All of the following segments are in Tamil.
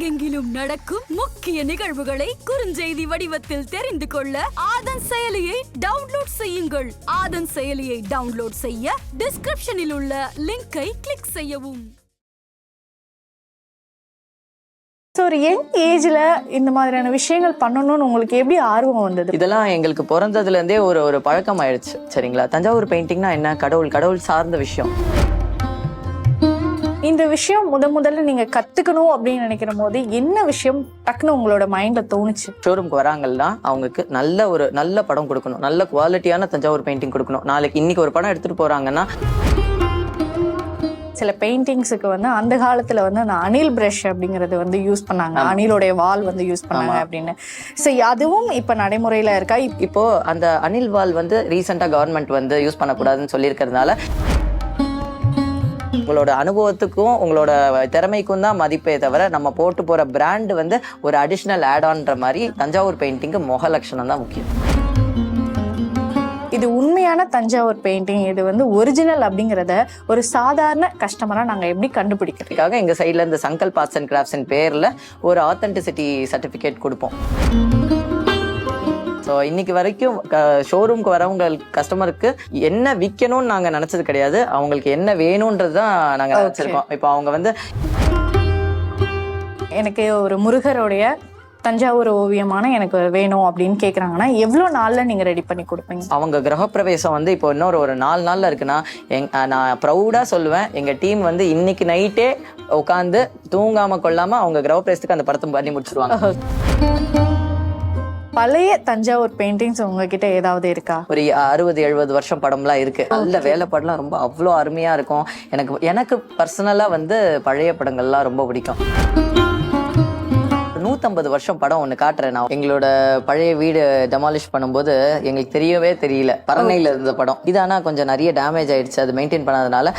உலகெங்கிலும் நடக்கும் முக்கிய நிகழ்வுகளை குறுஞ்செய்தி வடிவத்தில் தெரிந்து கொள்ள ஆதன் செயலியை டவுன்லோட் செய்யுங்கள். ஆதன் செயலியை டவுன்லோட் செய்ய டிஸ்கிரிப்ஷனில் உள்ள லிங்கை கிளிக் செய்யவும். ஒரு யங் ஏஜ்ல இந்த மாதிரியான விஷயங்கள் பண்ணணும்னு உங்களுக்கு எப்படி ஆர்வம் வந்தது? இதெல்லாம் எங்களுக்கு பிறந்ததுல இருந்தே ஒரு பழக்கம் ஆயிடுச்சு. சரிங்களா, தஞ்சாவூர் பெயிண்டிங்னா என்ன, கடவுள் சார்ந்த விஷயம். இந்த விஷயம் முதல்ல நீங்க கத்துக்கணும் அப்படின்னு நினைக்கிற போது என்ன விஷயம் டக்குன்னு உங்களோட மைண்ட்ல தோணுச்சு? ஷோரூம்க்கு வராங்கன்னா அவங்களுக்கு நல்ல படம் கொடுக்கணும், நல்ல குவாலிட்டியான தஞ்சாவூர் பெயிண்டிங் கொடுக்கணும். நாளைக்கு இன்னைக்கு ஒரு படம் எடுத்துட்டு போறாங்கன்னா, சில பெயிண்டிங்ஸுக்கு அந்த காலத்துல அந்த அணில் பிரஷ் அப்படிங்கறது யூஸ் பண்ணாங்க, அணிலோடைய வால் யூஸ் பண்ணாங்க அப்படின்னு. சோ அதுவும் இப்ப நடைமுறையில இருக்கா? இப்போ அந்த அணில் வால் ரீசெண்டா கவர்மெண்ட் யூஸ் பண்ணக்கூடாதுன்னு சொல்லி இருக்கிறதுனால உங்களோட அனுபவத்துக்கும் உங்களோட திறமைக்கும் தான் மதிப்பே தவிர நம்ம போட்டு போற பிராண்ட் ஒரு அடிஷனல் ஆட் ஆன்ற மாதிரி தஞ்சாவூர் பெயிண்டிங்கு முக லட்சணம் தான் முக்கியம். இது உண்மையான தஞ்சாவூர் பெயிண்டிங், இது ஒரிஜினல் அப்படிங்கறத ஒரு சாதாரண கஸ்டமரா நாங்க எப்படி கண்டுபிடிக்கிறதுக்காக எங்க சைட்ல இந்த சங்கல்ப் ஆர்ட்ஸ் அண்ட் கிராஃப்ட்ஸ் பேர்ல ஒரு ஆத்தென்டிசிட்டி சர்டிபிகேட் கொடுப்போம். ஸோ இன்னைக்கு வரைக்கும் ஷோரூம்க்கு வரவங்க கஸ்டமருக்கு என்ன விற்கணும்னு நாங்கள் நினைச்சது கிடையாது, அவங்களுக்கு என்ன வேணும்ன்றது தான் நாங்கள் நினைச்சிருக்கோம். இப்போ அவங்க எனக்கு ஒரு முருகருடைய தஞ்சாவூர் ஓவியமான எனக்கு வேணும் அப்படின்னு கேட்குறாங்கன்னா எவ்வளோ நாளில் நீங்கள் ரெடி பண்ணி கொடுப்பீங்க? அவங்க கிரகப்பிரவேசம் இப்போ இன்னொரு 4 நாளில் இருக்குன்னா நான் ப்ரௌடாக சொல்லுவேன், எங்கள் டீம் இன்னைக்கு நைட்டே உட்காந்து தூங்காமல் கொள்ளாமல் அவங்க கிரகப்பிரவேசத்துக்கு அந்த படத்தை பண்ணி முடிச்சிருவாங்க. பழைய தஞ்சாவூர் பெயிண்டிங்ஸ் உங்ககிட்ட ஏதாவது இருக்கா? ஒரு 60-70 வருஷம் படம்லாம் இருக்கு. நல்ல வேலை படம்லாம் ரொம்ப அவ்வளோ அருமையா இருக்கும். எனக்கு பர்சனலா பழைய படங்கள்லாம் ரொம்ப பிடிக்கும். 150 வருஷம் படம் ஒன்று காட்டுறேன் நான். எங்களோட பழைய வீடு டெமாலிஷ் பண்ணும்போது எங்களுக்கு தெரியவே தெரியல, பரணையில இருந்த படம் இது. ஆனால் கொஞ்சம் நிறைய டேமேஜ் ஆயிடுச்சு, அது மெயின்டைன் பண்ணாதனால.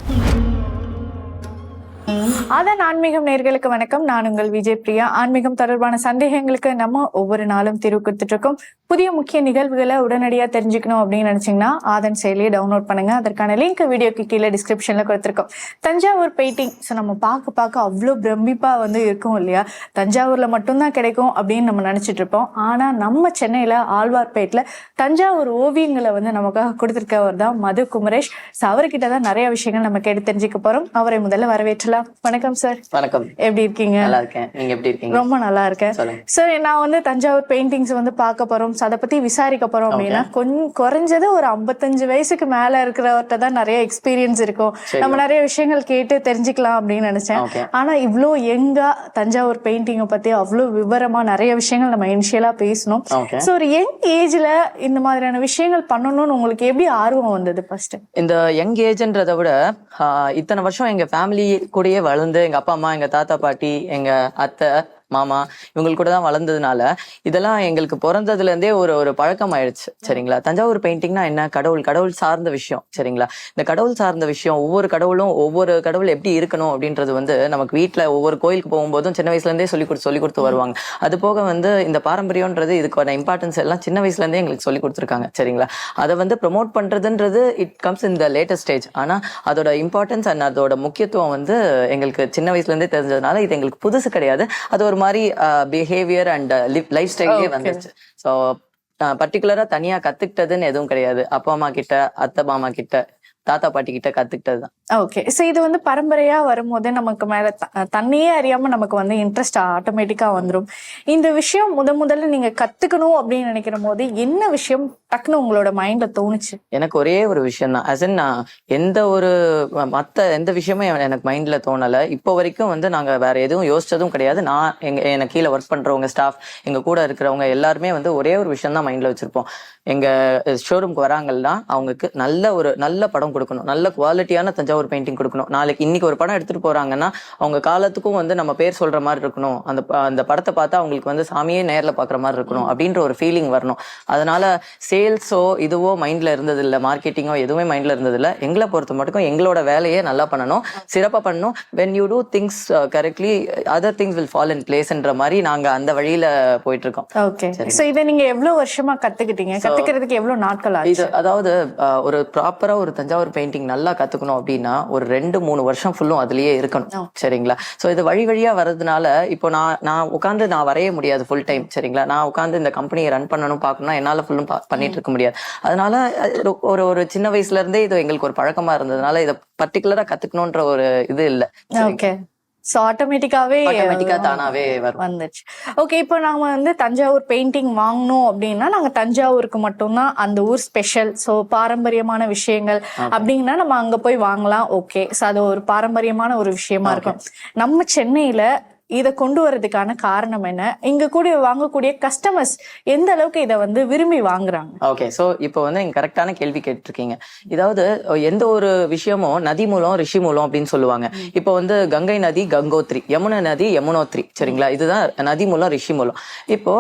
ஆதன் ஆன்மீகம் நேயர்களுக்கு வணக்கம். நான் உங்கள் விஜய் பிரியா. ஆன்மீகம் தொடர்பான சந்தேகங்களுக்கு நம்ம ஒவ்வொரு நாளும் தீர்வு கொடுத்துட்டு இருக்கோம். புதிய முக்கிய நிகழ்வுகளை உடனடியாக தெரிஞ்சுக்கணும் அப்படின்னு நினைச்சீங்கன்னா ஆதன் செயலியை டவுன்லோட் பண்ணுங்க. அதற்கான லிங்க் வீடியோக்கு கீழே டிஸ்கிரிப்ஷன்ல கொடுத்துருக்கோம். தஞ்சாவூர் பெயிண்டிங் நம்ம பார்க்க அவ்வளோ பிரமிப்பா இருக்கும் இல்லையா? தஞ்சாவூர்ல மட்டும்தான் கிடைக்கும் அப்படின்னு நம்ம நினைச்சிட்டு இருப்போம். ஆனா நம்ம சென்னையில ஆழ்வார்பேட்டில் தஞ்சாவூர் ஓவியங்களை நமக்காக கொடுத்துருக்கவர் தான் மது குமரேஷ். அவர்கிட்ட தான் நிறைய விஷயங்கள் நம்ம கேட்டு தெரிஞ்சுக்க போறோம். அவரை முதல்ல வரவேற்றலாம். வணக்கம் சார். வணக்கம். எப்படி இருக்கீங்க? நல்லா இருக்கேன். நீங்க எப்படி இருக்கீங்க? ரொம்ப நல்லா இருக்கேன் சார். நான் தஞ்சாவூர் பெயிண்டிங்ஸ் பார்க்க போறோம், அதை பத்தி விசாரிக்க போறோம் அப்படின்னா கொஞ்சம் குறைஞ்சது ஒரு 55 வயசுக்கு மேல இருக்கிறவர்கிட்ட தான் நிறைய எக்ஸ்பீரியன்ஸ் இருக்கும். நம்ம நிறைய விஷயங்கள் கேட்டு தெரிஞ்சுக்கலாம் அப்படின்னு நினைச்சேன். ஆனா இவ்வளோ யங்கா தஞ்சாவூர் பெயிண்டிங்கை பத்தி அவ்வளோ விவரமா நிறைய விஷயங்கள் நம்ம இனிஷியலா பேசணும். ஸோ ஒரு யங் ஏஜ்ல இந்த மாதிரியான விஷயங்கள் பண்ணணும்னு உங்களுக்கு எப்படி ஆர்வம் வந்தது? ஃபர்ஸ்ட் இந்த யங் ஏஜ்ன்றதை விட இத்தனை வருஷம் எங்க ஃபேமிலி கூடயே வளர்ந்து, எங்க அப்பா அம்மா, எங்க தாத்தா பாட்டி, எங்க அத்தை மாமா இவங்களுக்கு கூட தான் வளர்ந்ததுனால இதெல்லாம் எங்களுக்கு பிறந்ததுல இருந்தே ஒரு பழக்கம் ஆயிடுச்சு. சரிங்களா, தஞ்சாவூர் பெயிண்டிங்னா என்ன, கடவுள் சார்ந்த விஷயம். சரிங்களா, இந்த கடவுள் சார்ந்த விஷயம், ஒவ்வொரு கடவுள் எப்படி இருக்கணும் அப்படின்றது நமக்கு வீட்டுல ஒவ்வொரு கோயிலுக்கு போகும்போதும் சின்ன வயசுல இருந்தே சொல்லி கொடுத்து வருவாங்க. அது போக இந்த பாரம்பரியம்ன்றது, இதுக்கான இம்பார்ட்டன்ஸ் எல்லாம் சின்ன வயசுல இருந்தே எங்களுக்கு சொல்லி கொடுத்துருக்காங்க. சரிங்களா, அதை ப்ரொமோட் பண்றதுன்றது it comes in the latest stage. ஆனா அதோட இம்பார்ட்டன்ஸ் அண்ட் அதோட முக்கியத்துவம் எங்களுக்கு சின்ன வயசுல இருந்தே தெரிஞ்சதுனால இது எங்களுக்கு புதுசு கிடையாது. அது ஒரு மாதிரி பிஹேவியர் அண்ட் லைஃப் ஸ்டைலே வந்துச்சு. ஸோ பர்டிகுலரா தனியா கத்துக்கிட்டதுன்னு எதுவும் கிடையாது. அப்பா அம்மா கிட்ட, அத்தை மாமா கிட்ட, தாத்தா பாட்டி கிட்ட கத்துக்கிட்டதுதான். ஓகே. சோ இது பரம்பரையா வரும்போது நமக்கு மேல தன்னையே அறியாம நமக்கு இன்ட்ரெஸ்ட் ஆட்டோமேட்டிக்கா வந்துடும். இந்த விஷயம் முதல்ல நீங்க கத்துக்கணும் அப்படின்னு நினைக்கிற போது என்ன விஷயம் டக்குன்னு உங்களோட மைண்ட்ல தோணுச்சு? எனக்கு ஒரே ஒரு விஷயம் தான். அஸ் இன் நான் எந்த விஷயமும் எனக்கு மைண்ட்ல தோணல. இப்போ வரைக்கும் நாங்க வேற எதுவும் யோசிச்சதும் கிடையாது. நான் எனக்கு கீழே ஒர்க் பண்றவங்க, ஸ்டாஃப், எங்க கூட இருக்கிறவங்க எல்லாருமே ஒரே ஒரு விஷயம் தான் மைண்ட்ல வச்சிருப்போம். எங்க ஷோரூம்க்கு வராங்கன்னா அவங்களுக்கு நல்ல படம் கொடுக்கணும், நல்ல குவாலிட்டியான தஞ்சாவூர் பெயிண்டிங் கொடுக்கணும். நாளைக்கு இன்னைக்கு ஒரு படம் எடுத்துட்டு போறாங்கன்னா அவங்க காலத்துக்கும் நம்ம பேர் சொல்ற மாதிரி இருக்கணும். அந்த படத்தை பார்த்தா அவங்களுக்கு சாமியே நேர்ல பாக்குற மாதிரி இருக்கணும் அப்படின்ற ஒரு ஃபீலிங் வரணும். அதனால சேல்ஸோ இதுவோ மைண்ட்ல இருந்தது இல்லை, மார்க்கெட்டிங்கோ எதுவுமே மைண்ட்ல இருந்தது இல்லை. எங்களை பொறுத்த மட்டும் எங்களோட வேலையை நல்லா பண்ணணும், சிறப்பா பண்ணணும். when you do things correctly, other things will fall in placeன்ற மாதிரி நாங்க அந்த வழியில போயிட்டு இருக்கோம். ஓகே. சோ இதை நீங்க எவ்வளவு வருஷமா கத்துக்கிட்டீங்க? கத்துக்கிறதுக்கு எவ்வளவு நாட்கள் ஆச்சு? அதாவது ஒரு ப்ராப்பரா ஒரு தஞ்சாவூர் தஞ்சாவூர் பெயிண்டிங் நல்லா கத்துக்கணும் அப்படின்னா ஒரு 2-3 வருஷம் ஃபுல்லும் அதுலயே இருக்கணும். சரிங்களா? சோ இது வழி வழியா வர்றதுனால இப்போ நான் உட்காந்து நான் வரைய முடியாது ஃபுல் டைம். சரிங்களா? நான் உட்காந்து இந்த கம்பெனியை ரன் பண்ணணும் பார்க்கணும்னா என்னால ஃபுல்லும் பண்ணிட்டு இருக்க முடியாது. அதனால ஒரு ஒரு சின்ன வயசுல இருந்தே இது எங்களுக்கு ஒரு பழக்கமா இருந்ததுனால இதை பர்டிகுலரா கத்துக்கணும்ன்ற ஒரு இது இல்ல. ஓகே. சோ ஆட்டோமேட்டிக்கா தானாவே வந்துச்சு. ஓகே, இப்போ நாம வந்து தஞ்சாவூர் பெயிண்டிங் வாங்கணும் அப்படின்னா நாங்க தஞ்சாவூருக்கு மட்டும்தான் அந்த ஊர் ஸ்பெஷல், சோ பாரம்பரியமான விஷயங்கள் அப்படின்னா நம்ம அங்க போய் வாங்கலாம். ஓகே, சோ அது ஒரு பாரம்பரியமான ஒரு விஷயமா இருக்கும். நம்ம சென்னையில இதை கொண்டு வரதுக்கான காரணம் என்ன? இங்க கூட வாங்கக்கூடிய கஸ்டமர்ஸ் எந்த அளவுக்கு இதை வந்து விரும்பி வாங்குறாங்க? ஓகே, சோ இப்போ வந்து நீங்க கரெக்டான கேள்வி கேட்டிருக்கீங்க. இதாவது எந்த ஒரு விஷயமும் நதி மூலம் ரிஷி மூலம் அப்படின்னு சொல்லுவாங்க. இப்போ வந்து கங்கை நதி கங்கோத்ரி, யமுனை நதி யமுனோத்ரி. சரிங்களா? இதுதான் நதி மூலம் ரிஷி மூலம். இப்போ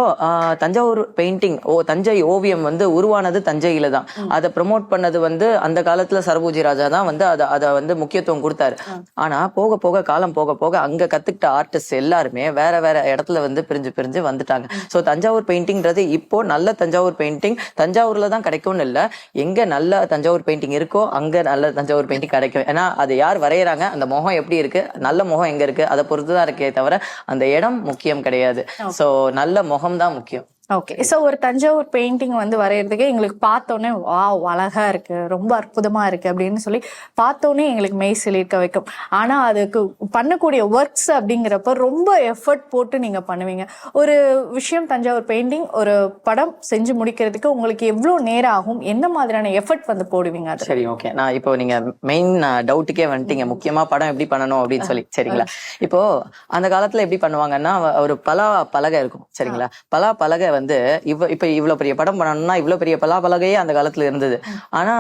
தஞ்சாவூர் பெயிண்டிங் தஞ்சை ஓவியம் வந்து உருவானது தஞ்சையில தான். அதை ப்ரமோட் பண்ணது வந்து அந்த காலத்துல சரபூஜி ராஜா தான் வந்து அதை வந்து முக்கியத்துவம் கொடுத்தாரு. ஆனா போக போக காலம் போக போக அங்க கத்துக்கிட்ட ஆர்டிஸ்ட் எல்லாருமே வேற வேற இடத்துல வந்து பிரிஞ்சு வந்துட்டாங்க. சோ தஞ்சாவூர் பெயிண்டிங்ன்றது இப்போ நல்ல தஞ்சாவூர் பெயிண்டிங் தஞ்சாவூர்ல தான் கிடைக்கும்னு இல்ல, எங்க நல்ல தஞ்சாவூர் பெயிண்டிங் இருக்கோ அங்க நல்ல தஞ்சாவூர் பெயிண்டிங் கிடைக்கும். ஏன்னா அது யார் வரையறாங்க, அந்த முகம் எப்படி இருக்கு, நல்ல முகம் எங்க இருக்கு, அதை பொறுத்துதான் இருக்கே தவிர அந்த இடம் முக்கியம் கிடையாது. சோ நல்ல முகம் தான் முக்கியம். ஓகே, சோ ஒரு தஞ்சாவூர் பெயிண்டிங் வந்து வரையறதுக்கு எங்களுக்கு பார்த்தோன்னே வாவ் அழகா இருக்கு, ரொம்ப அற்புதமா இருக்கு அப்படின்னு சொல்லி பார்த்தோன்னே எங்களுக்கு மெய் சிலிர்க்க வைக்கும். ஆனா அதுக்கு பண்ணக்கூடிய ஒர்க்ஸ் அப்படிங்கிறப்ப ரொம்ப எஃபர்ட் போட்டு நீங்க பண்ணுவீங்க. ஒரு விஷயம் தஞ்சாவூர் பெயிண்டிங் ஒரு படம் செஞ்சு முடிக்கிறதுக்கு உங்களுக்கு எவ்வளவு நேரம் ஆகும், என்ன மாதிரியான எஃபர்ட் வந்து போடுவீங்க? சரி, ஓகே, நான் இப்போ நீங்க மெயின் டவுட்டுக்கே வந்துட்டீங்க, முக்கியமா படம் எப்படி பண்ணணும் அப்படின்னு சொல்லி. சரிங்களா? இப்போ அந்த காலத்துல எப்படி பண்ணுவாங்கன்னா ஒரு பலா பலகை இருக்கும். சரிங்களா? பலா பலகை வந்து இப்ப இவ்வளவு பெரிய படம் பண்ணணும்னா இவ்வளவு பெரிய பலாப்பலகையே அந்த காலத்துல இருந்தது. ஆனா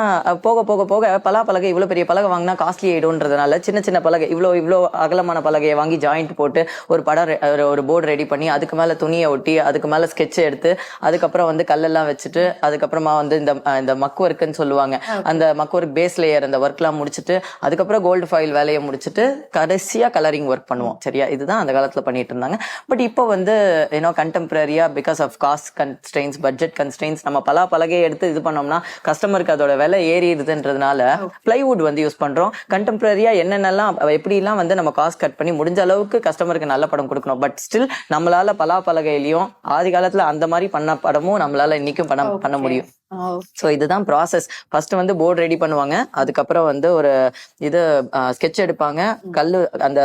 போக போக போக பலாப்பலகை இவ்வளவு பெரிய பலகை வாங்கினா காஸ்ட்லி ஆயிடும்ன்றதுனால சின்ன சின்ன பலகை இவ்வளவு அகலமான பலகையை வாங்கி ஜாயிண்ட் போட்டு ஒரு படம் ஒரு போர்டு ரெடி பண்ணி அதுக்கு மேல துணியை ஒட்டி அதுக்கு மேல ஸ்கெட்ச் எடுத்து அதுக்கப்புறம் வந்து கல்லெல்லாம் வச்சுட்டு அதுக்கப்புறமா வந்து இந்த மக் ஒர்க்குன்னு சொல்லுவாங்க, அந்த மக் ஒர்க் பேஸ் லேயர் அந்த ஒர்க் எல்லாம் முடிச்சுட்டு அதுக்கப்புறம் கோல்டு ஃபாயில் வேலையை முடிச்சுட்டு கடைசியா கலரிங் ஒர்க் பண்ணுவோம். சரியா? இதுதான் அந்த காலத்துல பண்ணிட்டு இருந்தாங்க. பட் இப்போ வந்து கண்டெம்பரரியா because of cost constraints, budget constraints, நம்ம பலகையை எடுத்து இது பண்ணோம்னா கஸ்டமருக்கு அதோட விலை ஏறிடுதுன்றதுனால பிளைவுட் வந்து யூஸ் பண்றோம். கண்டெம்பரரியா என்னென்னலாம் எப்படி எல்லாம் வந்து நம்ம காஸ்ட் கட் பண்ணி முடிஞ்ச அளவுக்கு கஸ்டமருக்கு நல்ல படம் கொடுக்கணும். பட் ஸ்டில் நம்மளால பலகையிலயும் ஆதி காலத்துல அந்த மாதிரி பண்ண படமும் நம்மளால இன்னைக்கும் பண்ண முடியும். சோ இதுதான் ப்ராசஸ். ஃபர்ஸ்ட் வந்து போர்டு ரெடி பண்ணுவாங்க, அதுக்கப்புறம் வந்து ஒரு இது ஸ்கெட்ச் எடுப்பாங்க, கல்லு அந்த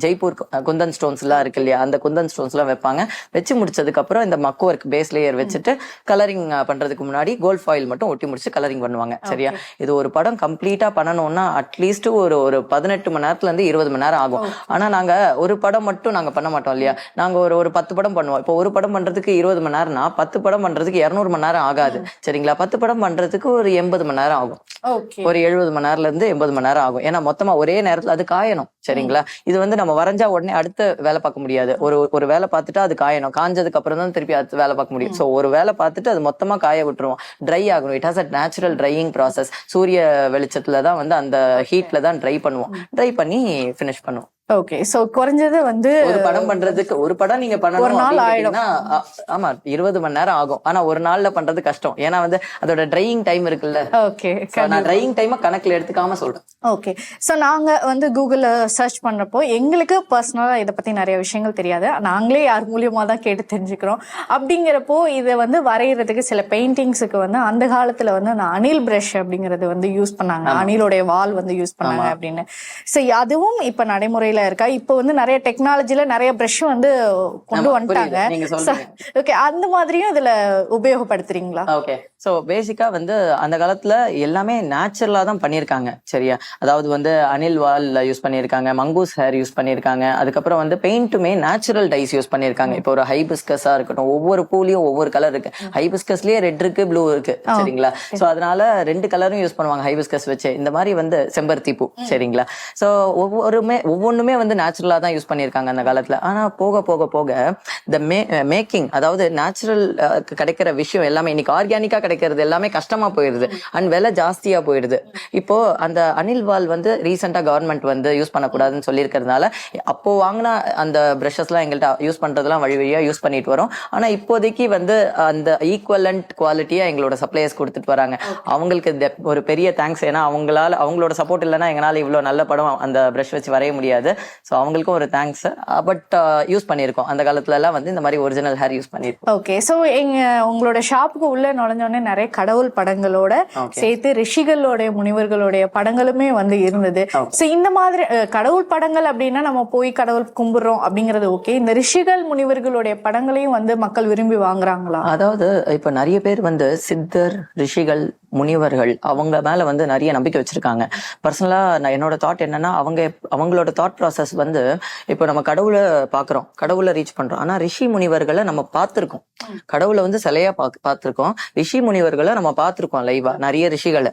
ஜெய்ப்பூர் குந்தன் ஸ்டோன்ஸ் எல்லாம் இருக்கு இல்லையா, அந்த குந்தன் ஸ்டோன்ஸ் எல்லாம் வைப்பாங்க. வச்சு முடிச்சதுக்கு அப்புறம் இந்த மக் ஒர்க் பேஸ் லேயர் வச்சுட்டு கலரிங் பண்றதுக்கு முன்னாடி கோல்ட் ஃபாயில் மட்டும் ஒட்டி முடிச்சு கலரிங் பண்ணுவாங்க. சரியா? இது ஒரு படம் கம்ப்ளீட்டா பண்ணணும்னா அட்லீஸ்ட் ஒரு 18 மணி நேரத்துல இருந்து 20 மணி நேரம் ஆகும். ஆனா நாங்க ஒரு படம் மட்டும் நாங்க பண்ண மாட்டோம் இல்லையா, நாங்க ஒரு 10 படம் பண்ணுவோம். இப்போ ஒரு படம் பண்றதுக்கு 20 மணி நேரம்னா 10 படம் பண்றதுக்கு 200 மணி நேரம் ஆகாது. சரிங்களா? 10 படம் பண்றதுக்கு ஒரு 80 மணி நேரம் ஆகும். ஒரு 70 மணி நேரம்ல இருந்து 80 மணி நேரம் ஆகும். ஏன்னா மொத்தமா ஒரே நேரத்துல அது காயணும். சரிங்களா? இது வந்து நம்ம வரைஞ்சா உடனே அடுத்த வேலை பார்க்க முடியாது. ஒரு வேலை பார்த்துட்டு அது காயணும், காஞ்சதுக்கு அப்புறம் தான் திருப்பி அடுத்த வேலை பார்க்க முடியும். சோ ஒரு வேலை பார்த்துட்டு அது மொத்தமா காய விட்டுருவோம், ட்ரை ஆகணும். It has a natural drying process. சூரிய வெளிச்சத்துலதான் வந்து அந்த ஹீட்ல தான் ட்ரை பண்ணுவோம், ட்ரை பண்ணி ஃபினிஷ் பண்ணுவோம். ஓகே, சோ குறைஞ்சது வந்து ஒரு படம் பண்றதுக்கு ஒரு படம் நீங்க பண்ணணும் ஆமா 20 மணி நேரம் ஆகும். ஆனா ஒரு நாள்ல பண்றது கஷ்டம், ஏன்னா வந்து அதோட ட்ரையிங் டைம் இருக்குல்ல. ஓகே, நான் ட்ரையிங் டைம் கணக்குல எடுத்துக்காம சொல்றேன். ஓகே, சோ நாங்க வந்து கூகுள்ல சர்ச் பண்றப்போ எங்களுக்கு பர்சனலா இதை பத்தி நிறைய விஷயங்கள் தெரியாது, நாங்களே யார் மூலியமா தான் கேட்டு தெரிஞ்சுக்கிறோம். அப்படிங்கிறப்போ இதை வந்து வரைகிறதுக்கு சில பெயிண்டிங்ஸுக்கு வந்து அந்த காலத்துல வந்து அந்த அணில் பிரஷ் அப்படிங்கறது வந்து யூஸ் பண்ணாங்க, அணிலோடைய வால் வந்து யூஸ் பண்ணாங்க அப்படின்னு. சோ அதுவும் இப்ப நடைமுறையில இருக்கா? இப்போ வந்து நிறைய டெக்னாலஜில நிறைய பிரஷ் வந்து கொண்டு வந்துட்டாங்க. ஓகே, அந்த மாதிரியும் இதுல உபயோகப்படுத்துறீங்களா? ஓகே, சோ பேசிக்கா வந்து அந்த காலத்துல எல்லாமே நேச்சுரலா தான் பண்ணிருக்காங்க. சரியா? அதாவது வந்து அணில் வால் யூஸ் பண்ணிருக்காங்க, மங்கூஸ் ஹேர் யூஸ் பண்ணிருக்காங்க, அதுக்கப்புறம் வந்து பெயிண்ட்டுமே நேச்சுரல் டைஸ் யூஸ் பண்ணிருக்காங்க. இப்போ ஒரு ஹைபிஸ்கஸா இருக்கட்டும், ஒவ்வொரு பூலையும் ஒவ்வொரு கலர் இருக்கு. ஹைபிஸ்கஸ்லயே ரெட் இருக்கு, ப்ளூ இருக்கு. சரிங்களா? சோ அதனால 2 கலரும் யூஸ் பண்ணுவாங்க ஹைபிஸ்கஸ் வச்சு. இந்த மாதிரி வந்து செம்பருத்தி பூ. சரிங்களா? சோ ஒவ்வொன்றுமே வந்து நேச்சுரலா தான் யூஸ் பண்ணிருக்காங்க அந்த காலத்துல. ஆனா போக போக போக இந்த மேக்கிங், அதாவது நேச்சுரல் கிடைக்கிற விஷயம் எல்லாமே இன்னைக்கு ஆர்கானிக்கா கிடைக்கிறது எல்லாமே கஷ்டமா போயிடுது அண்ட் விலை ஜாஸ்தியா போயிடுது. இப்போ அந்த அனில் வால் வந்து ரீசெண்டா கவர்மெண்ட் வந்து யூஸ் பண்ணக்கூடாதுன்னு சொல்லியிருக்கிறதுனால அப்போ வாங்கின அந்த பிரஷஸ்லாம் எங்கள்கிட்ட யூஸ் பண்றதுலாம் வழி வழியா யூஸ் பண்ணிட்டு வரோம். ஆனா இப்போதைக்கு வந்து அந்த ஈக்குவலண்ட் குவாலிட்டியா எங்களோட சப்ளையர்ஸ் கொடுத்துட்டு வராங்க. அவங்களுக்கு ஒரு பெரிய தேங்க்ஸ். ஏன்னா அவங்களோட சப்போர்ட் இல்லைன்னா எங்களால இவ்வளவு நல்ல படம் அந்த பிரஷ் வச்சு வரைய முடியாது. ஸோ அவங்களுக்கும் ஒரு தேங்க்ஸ். பட் யூஸ் பண்ணியிருக்கோம் அந்த காலத்துல எல்லாம் வந்து இந்த மாதிரி ஒரிஜினல் ஹேர் யூஸ் பண்ணியிருக்கோம். ஓகே, ஸோ உங்களோட ஷாப்புக்கு உள்ள நுழைஞ்சோடனே நிறைய கடவுள் படங்களோட சேர்த்து ரிஷிகளோடைய முனிவர்களுடைய படங்களுமே வந்து இருந்தது. ஸோ இந்த மாதிரி கடவுள் படங்கள் அப்படின்னா நம்ம போய் கடவுள் கும்பிடுறோம் அப்படிங்கிறது ஓகே. இந்த ரிஷிகள் முனிவர்களுடைய படங்களையும் வந்து மக்கள் விரும்பி வாங்குறாங்களா? அதாவது இப்ப நிறைய பேர் வந்து சித்தர், ரிஷிகள், முனிவர்கள் அவங்க மேல வந்து நிறைய நம்பிக்கை வச்சிருக்காங்க. பர்சனலா நான் என்னோட தாட் என்னன்னா அவங்களோட தாட் ப்ராசஸ் வந்து இப்போ நம்ம கடவுளை பாக்குறோம், கடவுளை ரீச் பண்றோம். ஆனா ரிஷி முனிவர்களை நம்ம பார்த்திருக்கோம், கடவுளை வந்து சிலையா பார்த்திருக்கோம். ரிஷி முனிவர்களை நம்ம பார்த்திருக்கோம் லைவா, நிறைய ரிஷிகளை.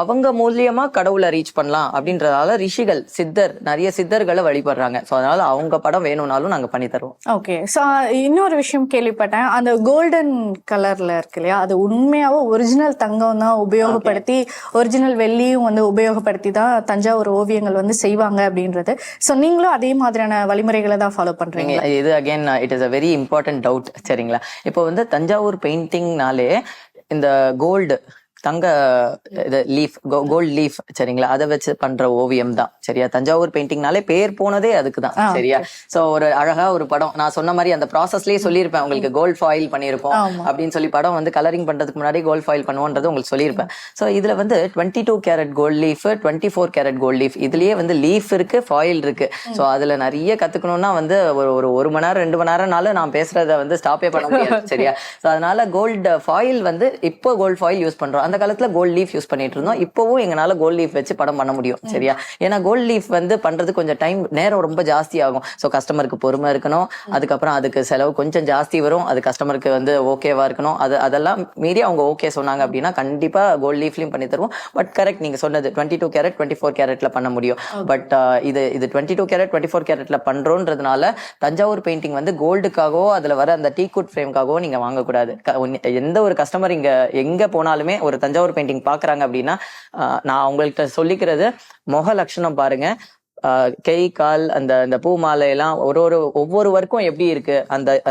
அவங்க மூலியமா கடவுளை ரீச் பண்ணலாம் அப்படின்றதால ரிஷிகள், சித்தர், நிறைய சித்தர்களை வழிபடுறாங்க. ஸோ அதனால அவங்க படம் வேணும்னாலும் நாங்க பண்ணி தருவோம். ஓகே, ஸோ இன்னொரு விஷயம் கேள்விப்பட்டேன், அந்த கோல்டன் கலர்ல இருக்கு இல்லையா, அது உண்மையாவோ ஒரிஜினல் தங்கம் தான் உபயோகப்படுத்தி ஒரிஜினல் வெள்ளியும் வந்து உபயோகப்படுத்தி தான் தஞ்சாவூர் ஓவியங்கள் வந்து செய்வாங்க அப்படின்றது. ஸோ நீங்களும் அதே மாதிரியான வழிமுறைகளை தான் ஃபாலோ பண்றீங்க? இது again it is a very important doubt. சரிங்களா, இப்போ வந்து தஞ்சாவூர் பெயிண்டிங்னாலே இந்த கோல்டு தங்க லீஃப், கோல்ட் லீஃப், சரிங்களா, அதை வச்சு பண்ற ஓவியம் தான். சரியா, தஞ்சாவூர் பெயிண்டிங்னாலே பேர் போனதே அதுக்குதான். சரியா, சோ ஒரு அழகா ஒரு படம் நான் சொன்ன மாதிரி அந்த ப்ராசஸ்லயே சொல்லியிருப்பேன் உங்களுக்கு, கோல்ட் ஃபாயில் பண்ணிருப்போம் அப்படின்னு சொல்லி படம் வந்து கலரிங் பண்றதுக்கு முன்னாடி கோல்ட் ஃபாயில் பண்ணுவோன்றது உங்களுக்கு சொல்லியிருப்பேன். சோ இதுல வந்து 22 carat gold leaf, 24 carat gold leaf, இதுலயே வந்து லீஃப் இருக்கு, ஃபாயில் இருக்கு. சோ அதுல நிறைய கத்துக்கணும்னா வந்து ஒரு மணி நேரம் 2 மணி நேரம்னாலும் நான் பேசுறத வந்து ஸ்டாப்பே பண்ண முடியாது. சரியா, சோ அதனால கோல்டு ஃபாயில் வந்து இப்போ கோல்ட் ஃபாயில் யூஸ் பண்றோம். அந்த காலத்துல கோல்ட் லீஃப் யூஸ் பண்ணிட்டு இருந்தோம். இப்பவும் எங்களால கோல்ட் லீஃப் வச்சு படம் பண்ண முடியும். சரியா, ஏன்னா கோல்ட் லீஃப் வந்து பண்றது கொஞ்சம் நேரம் ரொம்ப ஜாஸ்தி ஆகும். சோ கஸ்டமருக்கு பொறுமை இருக்கணும், அதுக்கப்புறம் அதுக்கு செலவு கொஞ்சம் ஜாஸ்தி வரும், அது கஸ்டமருக்கு வந்து ஓகேவா இருக்கணும். அதெல்லாம் மீறி அவங்க ஓகே சொன்னாங்க அப்படின்னா கண்டிப்பா கோல்ட் லீஃப்லயும் பண்ணி தருவோம். பட் கரெக்ட் நீங்க சொன்னது 22 கேரட் 24 கேரட்ல பண்ண முடியும். பட் இது 22 கேரட் 24 கேரட்ல பண்றோன்றதுனால தஞ்சாவூர் பெயிண்டிங் வந்து கோல்டுக்காகவோ அதுல வர அந்த டீக்குட் ஃப்ரேம்காகவோ நீங்க வாங்கக்கூடாது. எந்த ஒரு கஸ்டமர் இங்க எங்க போனாலுமே ஒரு தஞ்சாவூர் பெயிண்டிங் பாக்குறாங்க அப்படின்னா நான் அவங்கள்ட்ட சொல்லிக்கிறது, முக லட்சணம் பாருங்க, கை கால் அந்த பூ மாலை எல்லாம் ஒவ்வொரு ஒர்க்கும் எப்படி இருக்கு,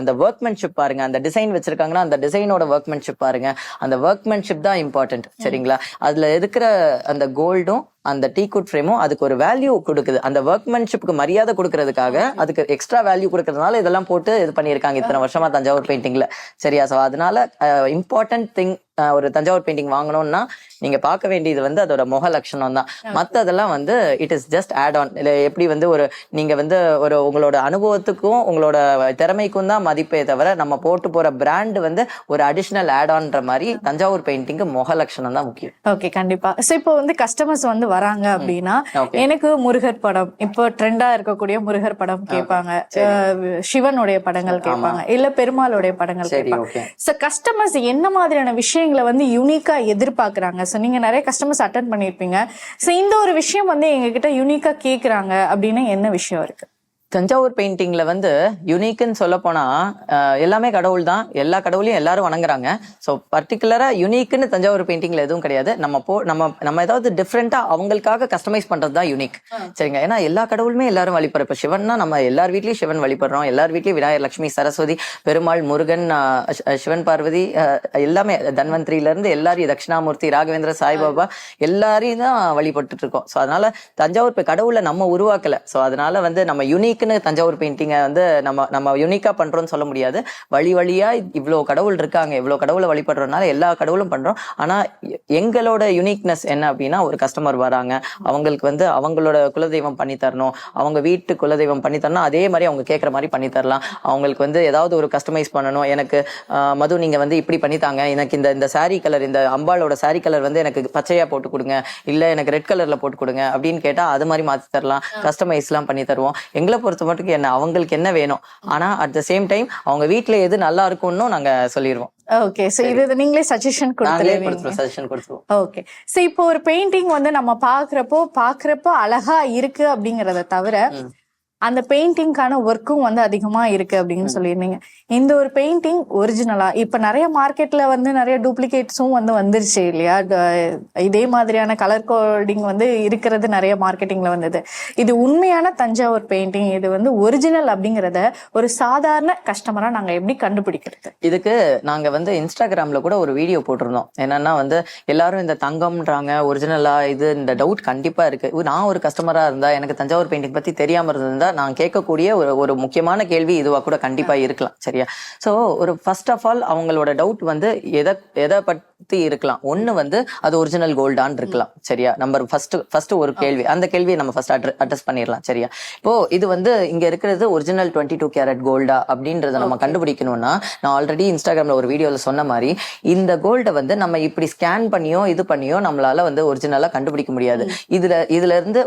அந்த ஒர்க்மேன்ஷிப் பாருங்க, அந்த டிசைன் வச்சிருக்காங்கன்னா அந்த டிசைனோட ஒர்க்மேன்ஷிப் பாருங்க. அந்த ஒர்க்மேன்ஷிப் தான் இம்பார்ட்டன்ட். சரிங்களா, அதுல இருக்கிற அந்த கோல்டும் அந்த டீக்குட் ஃப்ரேமும் அதுக்கு ஒரு வேல்யூ கொடுக்குது. அந்த ஒர்க்மேன்ஷிப்க்கு மரியாதை கொடுக்கறதுக்காக அதுக்கு எக்ஸ்ட்ரா வேல்யூ கொடுக்கறதுனால இதெல்லாம் போட்டு இது பண்ணியிருக்காங்க இத்தனை வருஷமா தஞ்சாவூர் பெயிண்டிங்ல. சரியா, சோ அதனால இம்பார்ட்டன்ட் திங் ஒரு தஞ்சாவூர் பெயிண்டிங் வாங்கணும்னா நீங்க பார்க்க வேண்டியது வந்து அதோட முக லட்சணம் தான். மத்ததெல்லாம் வந்து it is just add on. எப்படி வந்து நீங்க வந்து உங்களோட அனுபவத்துக்கும் உங்களோட திறமைக்கும் தான் மதிப்பே தவிர நம்ம போட்டு போற பிராண்ட் வந்து ஒரு அடிஷனல் ஆட் ஆன்ற மாதிரி தஞ்சாவூர் பெயிண்டிங்கு முக லட்சணம் தான் முக்கியம். ஓகே, கண்டிப்பா. சோ இப்போ வந்து கஸ்டமர்ஸ் வந்து வராங்க அப்படின்னா எனக்கு முருகர் படம், இப்போ ட்ரெண்டா இருக்கக்கூடிய முருகர் படம் கேட்பாங்க, சிவனுடைய படங்கள் கேட்பாங்க, இல்ல பெருமாளுடைய படங்கள் கேட்பாங்க. சோ கஸ்டமர்ஸ் என்ன மாதிரியான விஷயங்களை வந்து யூனிக்கா எதிர்பார்க்கறாங்க? சோ நீங்க நிறைய கஸ்டமர்ஸ் அட்டெண்ட் பண்ணிருப்பீங்க. சோ இந்த ஒரு விஷயம் வந்து எங்க கிட்ட யூனிக்கா கேக்குறாங்க அப்படின்னா என்ன விஷயம் இருக்கு? தஞ்சாவூர் பெயிண்டிங்ல வந்து யூனிக்னு சொல்ல போனா எல்லாமே கடவுள் தான், எல்லா கடவுளையும் எல்லாரும் வணங்குறாங்க. ஸோ பர்டிகுலரா யூனிக்னு தஞ்சாவூர் பெயிண்டிங்ல எதுவும் கிடையாது. நம்ம ஏதாவது டிஃப்ரெண்டா அவங்களுக்காக கஸ்டமைஸ் பண்றது தான் யூனிக். சரிங்க, ஏன்னா எல்லா கடவுளுமே எல்லாரும் வழிபடுறோம். இப்போ சிவன்னா நம்ம எல்லார் வீட்லயும் சிவன் வழிபடுறோம், எல்லார் வீட்லயும் விநாயகர், லட்சுமி, சரஸ்வதி, பெருமாள், முருகன், சிவன், பார்வதி, எல்லாமே தன்வந்திரியில இருந்து எல்லாரையும், தட்சிணாமூர்த்தி, ராகவேந்திர, சாய்பாபா எல்லாரையும் தான் வழிபட்டு இருக்கோம். ஸோ அதனால தஞ்சாவூர் கடவுளை நம்ம உருவாக்கல. ஸோ அதனால வந்து நம்ம யூனிக் தஞ்சாவூர் பெயிண்டிங்கை வந்து நம்ம யூனிக்கா பண்றோம்னு சொல்ல முடியாது. வழியா இவ்வளவு கடவுள் இருக்காங்க, இவ்வளவு கடவுளை வழிபடுறதுனால எல்லா கடவுளும் பண்றோம். ஆனா எங்களோட யூனிக்னஸ் என்ன அப்படின்னா, ஒரு கஸ்டமர் வராங்க, அவங்களுக்கு வந்து அவங்களோட குலதெய்வம் பண்ணி தரணும், அவங்க வீட்டு குலதெய்வம் பண்ணி தரணும், அதே மாதிரி அவங்க கேட்கற மாதிரி பண்ணி தரலாம். அவங்களுக்கு வந்து ஏதாவது ஒரு கஸ்டமைஸ் பண்ணணும், எனக்கு மது நீங்க வந்து இப்படி பண்ணித்தாங்க, எனக்கு இந்த சாரி கலர், இந்த அம்பாளோட சாரி கலர் வந்து எனக்கு பச்சையா போட்டு கொடுங்க, இல்ல எனக்கு ரெட் கலர்ல போட்டு கொடுங்க அப்படின்னு கேட்டா அது மாதிரி மாத்தி தரலாம், கஸ்டமைஸ் எல்லாம் பண்ணி தருவோம். எங்களை பொறுத்த மட்டும் என்ன அவங்களுக்கு என்ன வேணும், ஆனா அட் த சேம் டைம் அவங்க வீட்டுல எது நல்லா இருக்கும்னு நாங்க சொல்லிடுவோம். ஓகே, சோ இது நீங்களே சஜஷன் கொடுத்துருவோம். ஓகே, சோ இப்போ ஒரு பெயிண்டிங் வந்து நம்ம பாக்குறப்போ அழகா இருக்கு அப்படிங்கறத தவிர அந்த பெயிண்டிங்கான ஒர்க்கும் வந்து அதிகமா இருக்கு அப்படின்னு சொல்லியிருந்தீங்க. இந்த ஒரு பெயிண்டிங் ஒரிஜினலா இப்ப நிறைய மார்க்கெட்ல வந்து நிறைய டூப்ளிகேட்ஸும் வந்து வந்துருச்சு இல்லையா? இதே மாதிரியான கலர் கோடிங் வந்து இருக்கிறது நிறைய மார்க்கெட்டிங்ல வந்தது. இது உண்மையான தஞ்சாவூர் பெயிண்டிங், இது வந்து ஒரிஜினல் அப்படிங்கறத ஒரு சாதாரண கஸ்டமரா நாங்க எப்படி கண்டுபிடிக்கிறது? இதுக்கு நாங்க வந்து இன்ஸ்டாகிராம்ல கூட ஒரு வீடியோ போட்டிருந்தோம். என்னன்னா வந்து எல்லாரும் இந்த தங்கம்ன்றாங்க ஒரிஜினலா, இது இந்த டவுட் கண்டிப்பா இருக்கு. நான் ஒரு கஸ்டமரா இருந்தா எனக்கு தஞ்சாவூர் பெயிண்டிங் பத்தி தெரியாம இருந்தா நான் கேட்கக்கூடிய ஒரு முக்கியமான கேள்வி இதுவா கூட கண்டிப்பா இருக்கலாம். சரியா? சோ ஒரு ஃபர்ஸ்ட் ஆஃப் ஆல் அவங்களோட டவுட் வந்து எதை பத்தி இருக்கலாம். ஒண்ணு வந்து அது ஒரிஜினல் கோல்டான் இருக்கலாம். சரியா? நம்பர் ஃபர்ஸ்ட் ஒரு கேள்வி, அந்த கேள்வியை நம்ம ஃபர்ஸ்ட் அட்ரஸ் பண்ணிடலாம். சரியா? இப்போ இது வந்து இங்க இருக்கிறது ஒரிஜினல் 22 கேரட் கோல்டா அப்படின்றத நம்ம கண்டுபிடிக்கணும்னா, நான் ஆல்ரெடி இன்ஸ்டாகிராம்ல ஒரு வீடியோல சொன்ன மாதிரி இந்த கோல்டை வந்து நம்ம இப்படி ஸ்கேன் பண்ணியோ இது பண்ணியோ நம்மளால வந்து ஒரிஜினலா கண்டுபிடிக்க முடியாது. இதுல இருந்து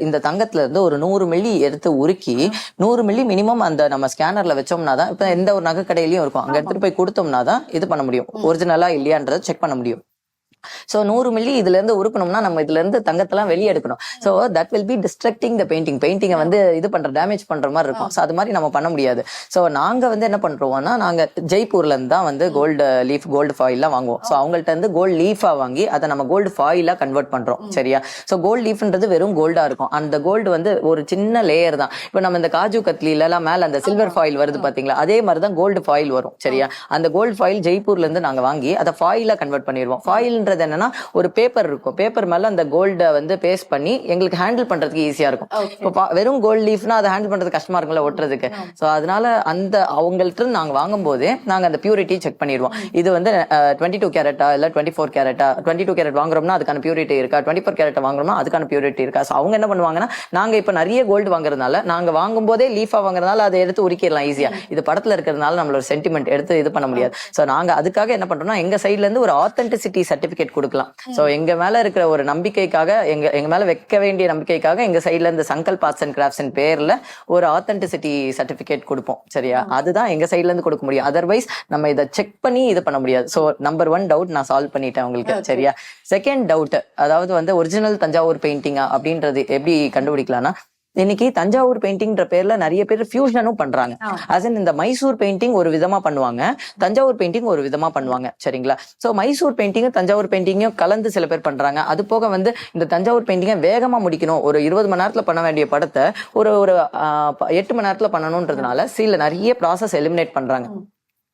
இந்த தங்கத்துல இருந்து ஒரு 100 மில்லி எடுத்து உருக்கி 100 மில்லி மினிமம் அந்த நம்ம ஸ்கேனர்ல வச்சோம்னா தான், இப்ப எந்த ஒரு நகை கடையிலயும் இருக்கும், அங்க எடுத்துட்டு போய் கொடுத்தோம்னா தான் இது பண்ண முடியும், ஒரிஜினலா இல்லையான்றதை செக் பண்ண முடியும். சோ 100 மில்லி இதுல இருந்து உருக்கணும்னா நம்ம இதுல இருந்து தங்கத்தெல்லாம் வெளியே எடுக்கணும். So that will be destructing த பெயிண்டிங்கை வந்து இது பண்ற டேமேஜ் பண்ற மாதிரி இருக்கும். சோ அது மாதிரி நம்ம பண்ண முடியாது. சோ நாங்க வந்து என்ன பண்றோம்னா, நாங்க ஜெய்ப்பூர்ல இருந்து தான் வந்து கோல்டு ஃபாயில்லாம் வாங்குவோம். சோ அவங்கள்ட்ட இருந்து கோல்டு லீஃபா வாங்கி அதை நம்ம கோல்டு ஃபாயிலா கன்வெர்ட் பண்றோம். சரியா? சோ கோல்டு லீஃப்ன்றது வெறும் கோல்டா இருக்கும். அந்த கோல்டு வந்து ஒரு சின்ன லேயர் தான். இப்ப நம்ம இந்த காஜு கத்லில எல்லாம் மேல அந்த சில்வர் ஃபாயில் வருது பாத்தீங்களா, அதே மாதிரிதான் கோல்டு ஃபாயில் வரும். சரியா? அந்த கோல்டு ஃபாயில் ஜெய்ப்பூர்ல இருந்து நாங்க வாங்கி அதை ஃபாயிலா கன்வெர்ட் பண்ணிடுவோம். ஃபாயில் என்னன்னா ஒரு பேப்பர் இருக்கும், பேப்பர் மேல அந்த கோல்ட வந்து பேஸ்ட் பண்ணி எங்களுக்கு ஹேண்டில் பண்றதுக்கு ஈஸியா இருக்கும். இப்போ வெறும் கோல்டு லீஃப்னா அதை ஹேண்டில் பண்றது கஷ்டமா இருக்கும்ல ஒட்டுறதுக்கு. சோ அதனால அந்த அவங்கள்ட்ட நாங்க வாங்கும் போதே நாங்க அந்த பியூரிட்டி செக் பண்ணிடுவோம். இது வந்து 22 கேரட்டா இல்ல 24 கேரட்டா, 22 கேரட் வாங்குறோம்னா அதுக்கான பியூரிட்டி இருக்கா, 24 கேரட் வாங்குறோம்னா அதுக்கான பியூரிட்டி இருக்கா. சோ அவங்க என்ன பண்ணுவாங்கன்னா, நாங்க இப்ப நிறைய கோல்டு வாங்குறதுனால நாங்க வாங்கும் போதே லீஃபா வாங்குறதுனால அதை எடுத்து உரிக்கிடலாம் ஈஸியா. இது படத்துல இருக்கிறதுனால நம்மளோட சென்டிமெண்ட் எடுத்து இது பண்ண முடியாது. சோ நாங்க அதுக்காக என்ன பண்றோம்னா, எங்க சைட்ல இருந்து ஒரு ஆத்தென்டிசிட்டி சர்டிபிகேட் கொடுக்கலாம். சோ எங்க மேல இருக்கிற ஒரு நம்பிக்கைக்காக, எங்க மேல வைக்க வேண்டிய நம்பிக்கைக்காக எங்க சைட்ல இருந்து சங்கல்ப் ஆர்ட்ஸ் அண்ட் கிராஃப்ட்ஸ் பேர்ல ஒரு ஆத்தென்டிசிட்டி சர்டிபிகேட் கொடுப்போம். சரியா? அதுதான் எங்க சைட்ல இருந்து கொடுக்க முடியும். அதர்வைஸ் நம்ம இதை செக் பண்ணி இது பண்ண முடியாது. சோ நம்பர் 1 டவுட் நான் சால்வ் பண்ணிட்டேன் உங்களுக்கு. சரியா? செகண்ட் டவுட், அதாவது வந்து ஒரிஜினல் தஞ்சாவூர் பெயிண்டிங்கா அப்படின்றது எப்படி கண்டுபிடிக்கலாம்னா, இன்னைக்கு தஞ்சாவூர் பெயிண்டிங்ன்ற பேர்ல நிறைய பேர் ஃபியூஷனும் பண்றாங்க. இந்த மைசூர் பெயிண்டிங் ஒரு விதமா பண்ணுவாங்க, தஞ்சாவூர் பெயிண்டிங் ஒரு விதமா பண்ணுவாங்க. சரிங்களா? சோ மைசூர் பெயிண்டிங் தஞ்சாவூர் பெயிண்டிங்கும் கலந்து சில பேர் பண்றாங்க. அது போக வந்து இந்த தஞ்சாவூர் பெயிண்டிங்கை வேகமா முடிக்கணும், ஒரு 20 மணி நேரத்துல பண்ண வேண்டிய படத்தை ஒரு 8 மணி நேரத்துல பண்ணணும்ன்றதுனால சில நிறைய ப்ராசஸ் எலிமினேட் பண்றாங்க.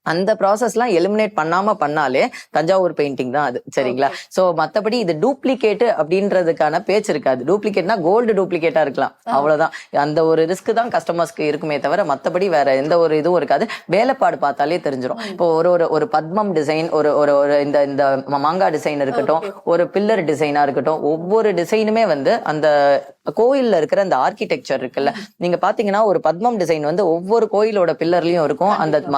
அந்த ப்ராசஸ்லாம் எலிமினேட் பண்ணாலே தஞ்சாவூர் பெயிண்டிங் தான் அது. சரிங்களா? சோ மத்தபடி இது டூப்ளிகேட் அப்படின்றதுக்கான பேச்சு இருக்காது. டூப்ளிகேட்னா கோல்டு டூப்ளிகேட்டா இருக்கலாம், அவ்வளவுதான். அந்த ஒரு ரிஸ்க் தான் கஸ்டமர்ஸ்க்கு இருக்குமே தவிர மத்தபடி வேற எந்த ஒரு இதுவும் இருக்காது. வேலைப்பாடு பார்த்தாலே தெரிஞ்சிடும். இப்போ ஒரு பத்மம் டிசைன், ஒரு இந்த மாங்கா டிசைன் இருக்கட்டும், ஒரு பில்லர் டிசைனா இருக்கட்டும், ஒவ்வொரு டிசைனுமே வந்து அந்த கோயில்ல இருக்கிற அந்த ஆர்கிடெக்சர் இருக்குல்ல, நீங்க பாத்தீங்கன்னா ஒரு பத்மம் டிசைன் வந்து ஒவ்வொரு கோயிலோட பில்லர்லயும் இருக்கும்.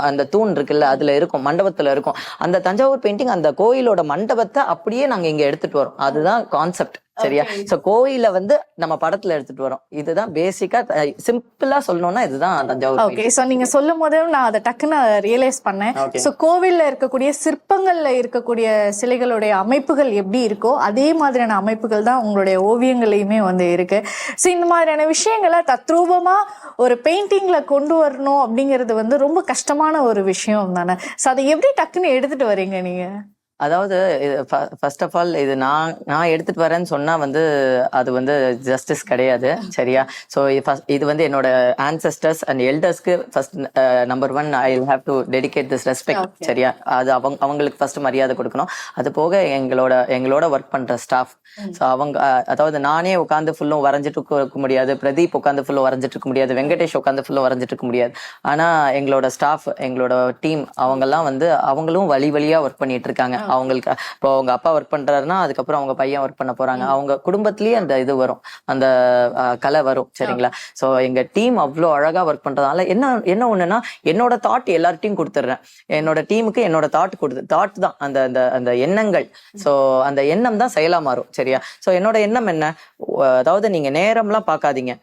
அந்த தூண் இருக்குல்ல அதுல இருக்கும், மண்டபத்துல இருக்கும். அந்த தஞ்சாவூர் பெயிண்டிங் அந்த கோயிலோட மண்டபத்தை அப்படியே நாங்க இங்க எடுத்துட்டு வரோம். அதுதான் கான்செப்ட். சரியா? சோ கோயில வந்து நம்ம படத்துல எடுத்துட்டு வரோம். இதுதான் பேசிக்கா, சிம்பிளா சொல்லணும்னா இதுதான் தஞ்சாவூர். ஓகே. சோ நீங்க சொல்லும் போது நான் அதை டக்குன்னு ரியலைஸ் பண்ணேன். சோ கோவில்ல இருக்கக்கூடிய சிற்பங்கள்ல இருக்கக்கூடிய சிலைகளுடைய அமைப்புகள் எப்படி இருக்கோ அதே மாதிரியான அமைப்புகள் தான் உங்களுடைய ஓவியங்களையுமே வந்து இருக்கு. சோ இந்த மாதிரியான விஷயங்களை தத்ரூபமா ஒரு பெயிண்டிங்ல கொண்டு வரணும் அப்படிங்கிறது வந்து ரொம்ப கஷ்டமான ஒரு விஷயம் தானே. சோ அதை எப்படி டக்குன்னு எடுத்துட்டு வரீங்க நீங்க? அதாவது ஃபர்ஸ்ட் ஆஃப் ஆல் இது நான் எடுத்துட்டு வரேன்னு சொன்னா வந்து அது வந்து ஜஸ்டிஸ் கிடையாது. சரியா? ஸோ இது வந்து என்னோட ஆன்செஸ்டர்ஸ் அண்ட் எல்டர்ஸ்க்கு first number 1 I will have to dedicate this respect. சரியா? அது அவங்களுக்கு ஃபர்ஸ்ட் மரியாதை கொடுக்கணும். அது போக எங்களோட ஒர்க் பண்ற ஸ்டாஃப். ஸோ அதாவது நானே உட்காந்து ஃபுல்லும் வரைஞ்சிட்டு இருக்க முடியாது, பிரதீப் உட்காந்து ஃபுல்லும் வரைஞ்சிட்டு இருக்க முடியாது, வெங்கடேஷ் உட்காந்து ஃபுல்லும் வரைஞ்சிட்டு இருக்க முடியாது. ஆனா எங்களோட ஸ்டாஃப், எங்களோட டீம் அவங்கெல்லாம் வந்து அவங்களும் வழியா ஒர்க் பண்ணிட்டு இருக்காங்க. அவங்களுக்கு இப்போ அவங்க அப்பா ஒர்க் பண்றாருன்னா அதுக்கப்புறம் அவங்க பையன் ஒர்க் பண்ண போறாங்க. அவங்க குடும்பத்திலேயே அந்த இது வரும், அந்த கலை வரும். சரிங்களா? சோ எங்க டீம் அவ்வளோ அழகா ஒர்க் பண்றதுனால என்ன ஒண்ணுன்னா, என்னோட தாட் எல்லார்ட்டையும் கொடுத்துடுறேன். என்னோட டீமுக்கு என்னோட தாட் தான் அந்த எண்ணங்கள். சோ அந்த எண்ணம் தான் செயலா மாறும். சரியா? சோ என்னோட எண்ணம் என்ன, அதாவது நீங்க நேரம்லாம் பார்க்காதீங்க.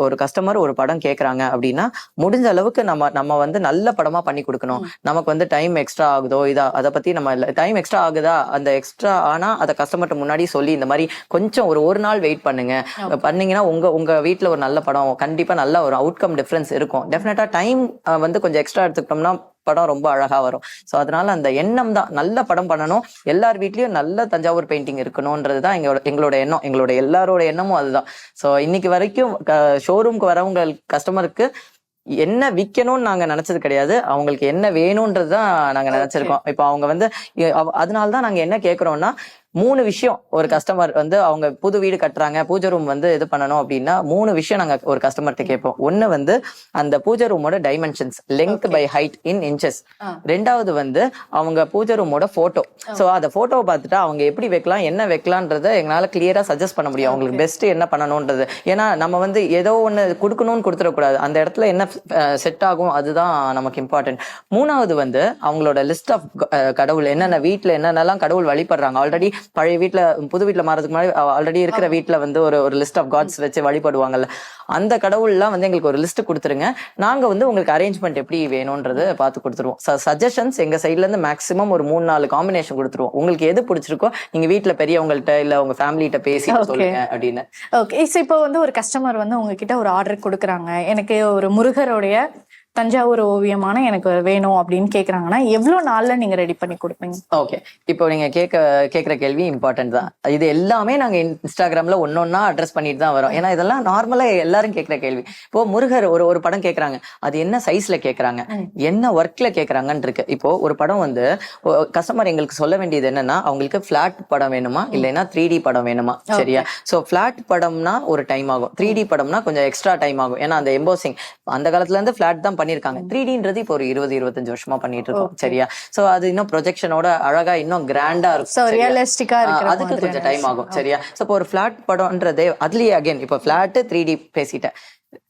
ஒரு கஸ்டமர் ஒரு படம் கேட்கறாங்க அப்படின்னா முடிஞ்ச அளவுக்கு நம்ம வந்து நல்ல படமா பண்ணி கொடுக்கணும். நமக்கு வந்து டைம் எக்ஸ்ட்ரா ஆகுதோ அதை பத்தி நம்ம டைம் எக்ஸ்ட்ரா ஆகுதா, அந்த எக்ஸ்ட்ரா ஆனா அதை கஸ்டமர்கிட்ட முன்னாடி சொல்லி இந்த மாதிரி கொஞ்சம் ஒரு நாள் வெயிட் பண்ணுங்க, பண்ணீங்கன்னா உங்க வீட்டுல ஒரு நல்ல படம் கண்டிப்பா நல்ல ஒரு அவுட்கம் டிஃபரன்ஸ் இருக்கும். டெஃபினட்டா டைம் வந்து கொஞ்சம் எக்ஸ்ட்ரா எடுத்துக்கிட்டோம்னா படம் ரொம்ப அழகா வரும். ஸோ அதனால அந்த எண்ணம் தான், நல்ல படம் பண்ணணும், எல்லார் வீட்லயும் நல்ல தஞ்சாவூர் பெயிண்டிங் இருக்கணும்ன்றதுதான் எங்களோட எண்ணம், எங்களோட எல்லாரோட எண்ணமும் அதுதான். ஸோ இன்னைக்கு வரைக்கும் ஷோரூம்க்கு வரவங்க கஸ்டமருக்கு என்ன விற்கணும்னு நாங்க நினைச்சது கிடையாது, அவங்களுக்கு என்ன வேணும்ன்றதுதான் நாங்க நினைச்சிருக்கோம். இப்போ அவங்க வந்து அதனாலதான் நாங்க என்ன கேட்கறோம்னா 3 விஷயம். ஒரு கஸ்டமர் வந்து அவங்க புது வீடு கட்டுறாங்க, பூஜை ரூம் வந்து இது பண்ணணும் அப்படின்னா 3 விஷயம் நாங்க ஒரு கஸ்டமர்கிட்ட கேட்போம். ஒண்ணு வந்து அந்த பூஜை ரூமோட dimensions, length by height in inches. ரெண்டாவது வந்து அவங்க பூஜை ரூமோட போட்டோ. சோ அந்த போட்டோவை பார்த்துட்டு அவங்க எப்படி வைக்கலாம், என்ன வைக்கலான்றத எங்களால கிளியரா சஜஸ்ட் பண்ண முடியும், அவங்களுக்கு பெஸ்ட் என்ன பண்ணணும்ன்றது. ஏன்னா நம்ம வந்து ஏதோ ஒண்ணு கொடுக்கணும்னு கொடுத்துடக்கூடாது, அந்த இடத்துல என்ன செட் ஆகும் அதுதான் நமக்கு இம்பார்ட்டன்ட். மூணாவது வந்து அவங்களோட லிஸ்ட் ஆஃப் கடவுள், என்னென்ன வீட்டுல என்னென்னலாம் கடவுள் வழிபடுறாங்க, ஆல்ரெடி பழைய வீட்டுல புது வீட்டுல மாறதுக்கு முன்னாடி ஆல்ரெடி இருக்கிற வீட்டுல வந்து ஒரு லிஸ்ட் ஆஃப் காட்ஸ் வச்சு வழிபடுவாங்கல்ல, அந்த கடவுள்லாம் வந்து எங்களுக்கு ஒரு லிஸ்ட் கொடுத்துருங்க, நாங்க வந்து உங்களுக்கு அரேஞ்ச்மெண்ட் எப்படி வேணும்ன்றது பார்த்து கொடுத்துருவோம். சஜஷன்ஸ் எங்க சைட்ல இருந்து மேக்ஸிமம் ஒரு 3-4 காம்பினேஷன் கொடுத்துருவோம். உங்களுக்கு எது பிடிச்சிருக்கோ நீங்க வீட்டுல பெரியவங்கள்ட்ட இல்ல உங்க ஃபேமிலிட்ட பேசி சொல்லுங்க அப்படின்னு. ஓகே, இப்போ வந்து ஒரு கஸ்டமர் வந்து உங்ககிட்ட ஒரு ஆர்டர் கொடுக்குறாங்க, எனக்கு ஒரு முருகருடைய தஞ்சாவூர் ஓவியமான எனக்கு வேணும் அப்படின்னு கேக்குறாங்கன்னா எவ்வளவு நாள்ல நீங்க ரெடி பண்ணி கொடுப்பீங்க? ஓகே, இப்போ நீங்க கேக்குற கேள்வி இம்பார்ட்டன்ட் தான். இது எல்லாமே நாங்க இன்ஸ்டாகிராம்ல ஒன்னொன்னா அட்ரஸ் பண்ணிட்டு தான் வரோம். ஏன்னா இதெல்லாம் நார்மலா எல்லாரும் கேட்கிற கேள்வி. இப்போ முருகர் ஒரு படம் கேக்குறாங்க, அது என்ன சைஸ்ல கேக்குறாங்க, என்ன ஒர்க்ல கேக்குறாங்கன்னு இருக்கு. இப்போ ஒரு படம் வந்து கஸ்டமர் எங்களுக்கு சொல்ல வேண்டியது என்னன்னா, அவங்களுக்கு பிளாட் படம் வேணுமா இல்லைன்னா 3D படம் வேணுமா, சரியா? சோ பிளாட் படம்னா ஒரு டைம் ஆகும், 3D படம்னா கொஞ்சம் எக்ஸ்ட்ரா டைம் ஆகும். ஏன்னா அந்த எம்போசிங் அந்த காலத்துல இருந்து பிளாட் தான் பண்ணிருக்காங்க, 3Dன்றது இப்போ ஒரு 20-25 வருஷமா பண்ணிட்டு இருக்கோம், சரியா? சோ அது இன்னும் ப்ரொஜெக்ஷனோட அழகா இன்னும் கிராண்டா இருக்கும், அதுக்கு கொஞ்சம் டைம் ஆகும், சரியா? சோ இப்போ ஒரு பிளாட் படம்ன்றதே அதுலயே அகைன் இப்போ பிளாட் 3D பேசிட்டேன்,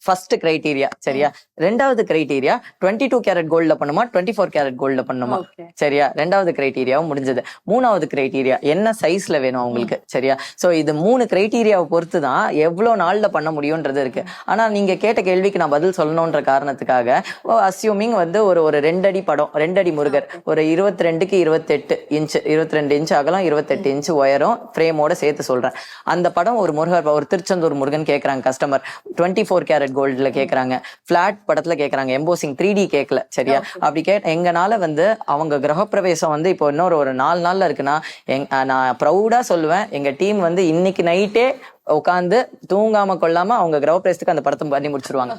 ஃபர்ஸ்ட் கிரைட்டீரியா, சரியா? ரெண்டாவது கிரைட்டீரியா 22 கேரட் கோல்ட்ல பண்ணுமா 24 கேரட் கோல்ட்ல பண்ணுமா, சரியா? ரெண்டாவது கிரைட்டீரியாவும் முடிஞ்சது. மூணாவது கிரைட்டீரியா என்ன சைஸ்ல வேணும் அவங்களுக்கு, சரியா? சோ இது 3 கிரைட்டீரியாவை பொறுத்து தான் எவ்வளவு நாள்ல பண்ண முடியும்ன்றது இருக்கு. ஆனா நீங்க கேட்ட கேள்விக்கு நான் பதில் சொல்லணும்ன்ற காரணத்துக்காக அஸ்யூமிங் வந்து ஒரு 2 அடி படம், 2 அடி முருகர், ஒரு 22க்கு 28 இன்ச், 22 இன்ச் அகலம், 28 இன்ச் உயரம், ஃப்ரேமோட சேர்த்து சொல்றேன். அந்த படம் ஒரு முருகர், ஒரு திருச்செந்தூர் முருகன் கேட்கறாங்க கஸ்டமர், 24 கேரட் கோல்ட்ல கேக்குறாங்க, பிளாட் படத்துல கேக்குறாங்க, எம்போசிங் 3D கேட்கல, சரியா? அப்படி எங்கனால வந்து அவங்க கிரகப்பிரவேசம் வந்து இப்போ இன்னொரு 4 நாள்ல இருக்குன்னா நான் ப்ரௌடா சொல்லுவேன், எங்க டீம் வந்து இன்னைக்கு நைட்டே உட்காந்து தூங்காம கொள்ளாம அவங்க கிரகப்பிரவேசத்துக்கு அந்த படத்தை பண்ணி முடிச்சிருவாங்க.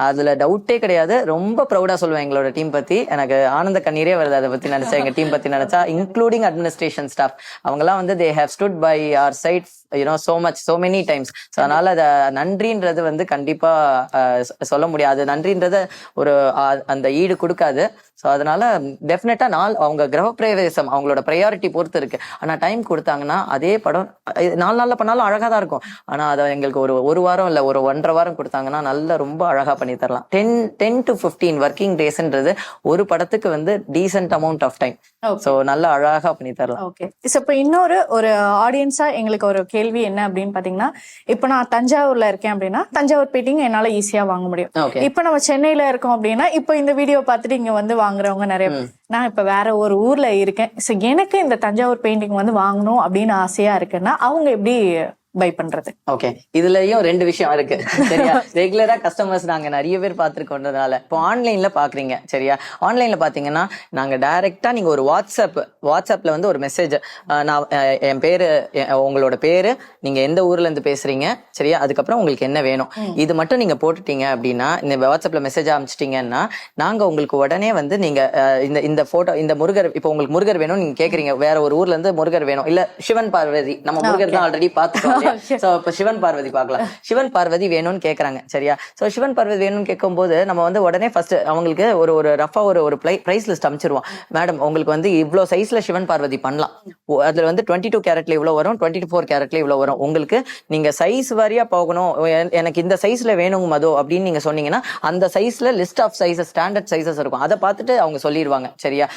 அதுல டவுட்டே கிடையாது. ரொம்ப ப்ரௌடா சொல்லுவேன் எங்களோட டீம் பத்தி, எனக்கு ஆனந்த கண்ணீரே வருது அதை பத்தி நினைச்சா, எங்க டீம் பத்தி நினைச்சா, இன்க்ளூடிங் அட்மினிஸ்ட்ரேஷன் ஸ்டாஃப். அவங்க எல்லாம் வந்து they have stood by our side so much, so many times. So அதனால அத நன்றின்றது வந்து கண்டிப்பா சொல்ல முடியாது, நன்றின்றது ஒரு அந்த ஈடு கொடுக்காது. ஸோ அதனால டெஃபினட்டா அவங்க கிரகப்பிரவேசம் அவங்களோட ப்ரையாரிட்டி பொறுத்து இருக்கு. ஆனா டைம் கொடுத்தாங்கன்னா அதே படம் 4 நாள்ல பண்ணாலும் அழகா தான் இருக்கும். ஆனா அதை எங்களுக்கு ஒரு வாரம் இல்ல ஒரு 1.5 வாரம் கொடுத்தாங்கன்னா நல்லா ரொம்ப அழகா பண்ணி தரலாம். 10 to 15 ஒர்க்கிங் டேஸ்ன்றது ஒரு படத்துக்கு வந்து decent amount of time. So நல்லா அழகா பண்ணி தரலாம். ஓகே, இப்போ இன்னொரு ஆடியன்ஸா எங்களுக்கு ஒரு கேள்வி என்ன அப்படின்னு பாத்தீங்கன்னா, இப்போ நான் தஞ்சாவூர்ல இருக்கேன் அப்படின்னா தஞ்சாவூர் பெயிண்டிங் என்னால ஈஸியா வாங்க முடியும். இப்போ நம்ம சென்னையில இருக்கோம் அப்படின்னா இப்போ இந்த வீடியோ பார்த்துட்டு இங்க வந்து வாங்குறவங்க நிறைய, நான் இப்ப வேற ஒரு ஊர்ல இருக்கேன், சோ எனக்கு இந்த தஞ்சாவூர் பெயிண்டிங் வந்து வாங்கணும் அப்படின்னு ஆசையா இருக்குன்னா அவங்க எப்படி பை பண்றது? ஓகே, இதுலயும் 2 விஷயம் இருக்கு, சரியா? ரெகுலரா கஸ்டமர்ஸ் நாங்க நிறைய பேர் பார்த்துருக்கோன்றதுனால இப்போ ஆன்லைன்ல பாக்குறீங்க, சரியா? ஆன்லைன்ல பாத்தீங்கன்னா நாங்க டைரக்டா நீங்க ஒரு வாட்ஸ்அப்ல வந்து ஒரு மெசேஜ், நான் என் பேரு, உங்களோட பேரு, நீங்க எந்த ஊர்ல இருந்து பேசுறீங்க, சரியா? அதுக்கப்புறம் உங்களுக்கு என்ன வேணும், இது மட்டும் நீங்க போட்டுட்டீங்க அப்படின்னா, இந்த வாட்ஸ்அப்ல மெசேஜ் அனுப்பிச்சிட்டீங்கன்னா நாங்க உங்களுக்கு உடனே வந்து நீங்க இந்த போட்டோ, இந்த முருகர், இப்போ உங்களுக்கு முருகர் வேணும் நீங்க கேக்குறீங்க, வேற ஒரு ஊர்ல இருந்து முருகர் வேணும், இல்ல சிவன் பார்வதி, நம்ம முருகர் தான் ஆல்ரெடி பாத்துக்கோங்க. சோ இப்ப சிவன் பார்வதி பார்க்கலாம், சிவன் பார்வதி வேணும்னு கேக்குறாங்க, சரியா? சோ சிவன் பார்வதி வேணும்னு கேட்கும் போது நம்ம வந்து உடனே ஃபர்ஸ்ட் அவங்களுக்கு ஒரு ரஃபா ஒரு பிரைஸ் லிஸ்ட் அமைச்சிருவோம். மேடம் உங்களுக்கு வந்து இவ்வளவு சைஸ்ல சிவன் பார்வதி பண்ணலாம், அதுல வந்து 22 கேரட்ல இவ்வளவு வரும், 24 கேரட்ல இவ்வளவு வரும், உங்களுக்கு நீங்க சைஸ் வாரியா போகணும், எனக்கு இந்த சைஸ்ல வேணும் மதோ அப்படின்னு நீங்க சொன்னீங்கன்னா அந்த சைஸ்ல list of sizes, standard sizes இருக்கும், அதை பார்த்துட்டு அவங்க சொல்லிடுவாங்க, சரியா?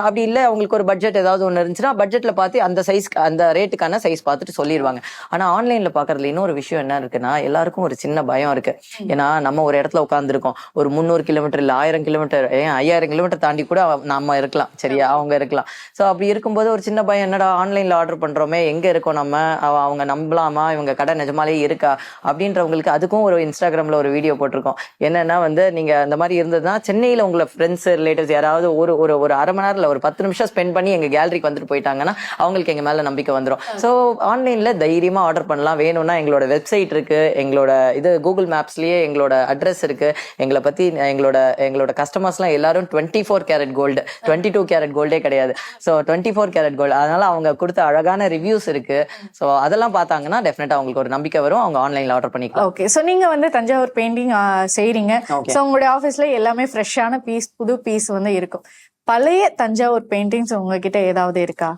அப்படி இல்ல அவங்களுக்கு ஒரு பட்ஜெட் ஏதாவது ஒண்ணு இருந்துச்சுன்னா பட்ஜெட்ல பார்த்து அந்த சைஸ், அந்த ரேட்டுக்கான சைஸ் பார்த்துட்டு சொல்லிடுவாங்க. ஆனா ஆன்லைன்ல பாக்குறதுல இன்னொரு விஷயம் என்ன இருக்குன்னா, எல்லாருக்கும் ஒரு சின்ன பயம் இருக்கு. ஏன்னா நம்ம ஒரு இடத்துல உட்கார்ந்துருக்கோம், ஒரு 300 கிலோமீட்டர் இல்ல 1000 கிலோமீட்டர், 5000 கிலோமீட்டர் தாண்டி கூட நம்ம இருக்கலாம், சரியா, அவங்க இருக்கலாம். சோ அப்படி இருக்கும்போது ஒரு சின்ன பயம், என்னடா ஆன்லைன்ல ஆர்டர் பண்றோமே, எங்க இருக்கோம் நம்ம, அவங்க நம்பலாமா, இவங்க கடை நிஜமாலே இருக்கா அப்படின்றவங்களுக்கு அதுக்கும் ஒரு இன்ஸ்டாகிராம்ல ஒரு வீடியோ போட்டிருக்கோம். என்னன்னா வந்து, நீங்க அந்த மாதிரி இருந்ததுன்னா சென்னையில உங்களை ஃப்ரெண்ட்ஸ் ரிலேட்டிவ்ஸ் யாராவது ஒரு ஒரு ஒரு அரை மணி நேரம் ஒரு 10 நிமிஷம் ஸ்பெண்ட் பண்ணி எங்க கேலரிக்கு வந்துட்டு போயிட்டாங்கன்னா அவங்களுக்கு எங்க மேல நம்பிக்கை வந்துடும். ஸோ ஆன்லைன்ல தைரியமா ஆர்டர் பண்ணலாம். வேணும்னா எங்களோட வெப்சைட் இருக்கு, எங்களோட இது கூகுள் மேப்ஸ்லயே எங்களோட அட்ரஸ் இருக்கு. எங்களை பத்தி எங்களோட கஸ்டமர்ஸ்லாம் எல்லாரும் 24 கேரட் கோல்டு, 22 கேரட் கோல்டே கிடையாது. So 24 carat gold. அதனால அவங்க கொடுத்த அழகான ரிவ்யூஸ் இருக்கு. ஸோ அதெல்லாம் பார்த்தாங்கன்னா டெஃபினட்டா அவங்களுக்கு ஒரு நம்பிக்கை வரும், அவங்க ஆன்லைன்ல ஆர்டர் பண்ணிக்கலாம். ஓகே, ஸோ நீங்க வந்து தஞ்சாவூர் பெயிண்டிங் செய்றீங்க. ஸோ உங்களுடைய ஆஃபீஸ்ல எல்லாமே ஃப்ரெஷ்ஷான பீஸ், புது பீஸ் வந்து இருக்கும். பழைய தஞ்சாவூர் பெயிண்டிங்ஸ் உங்ககிட்ட ஏதாவது இருக்கா?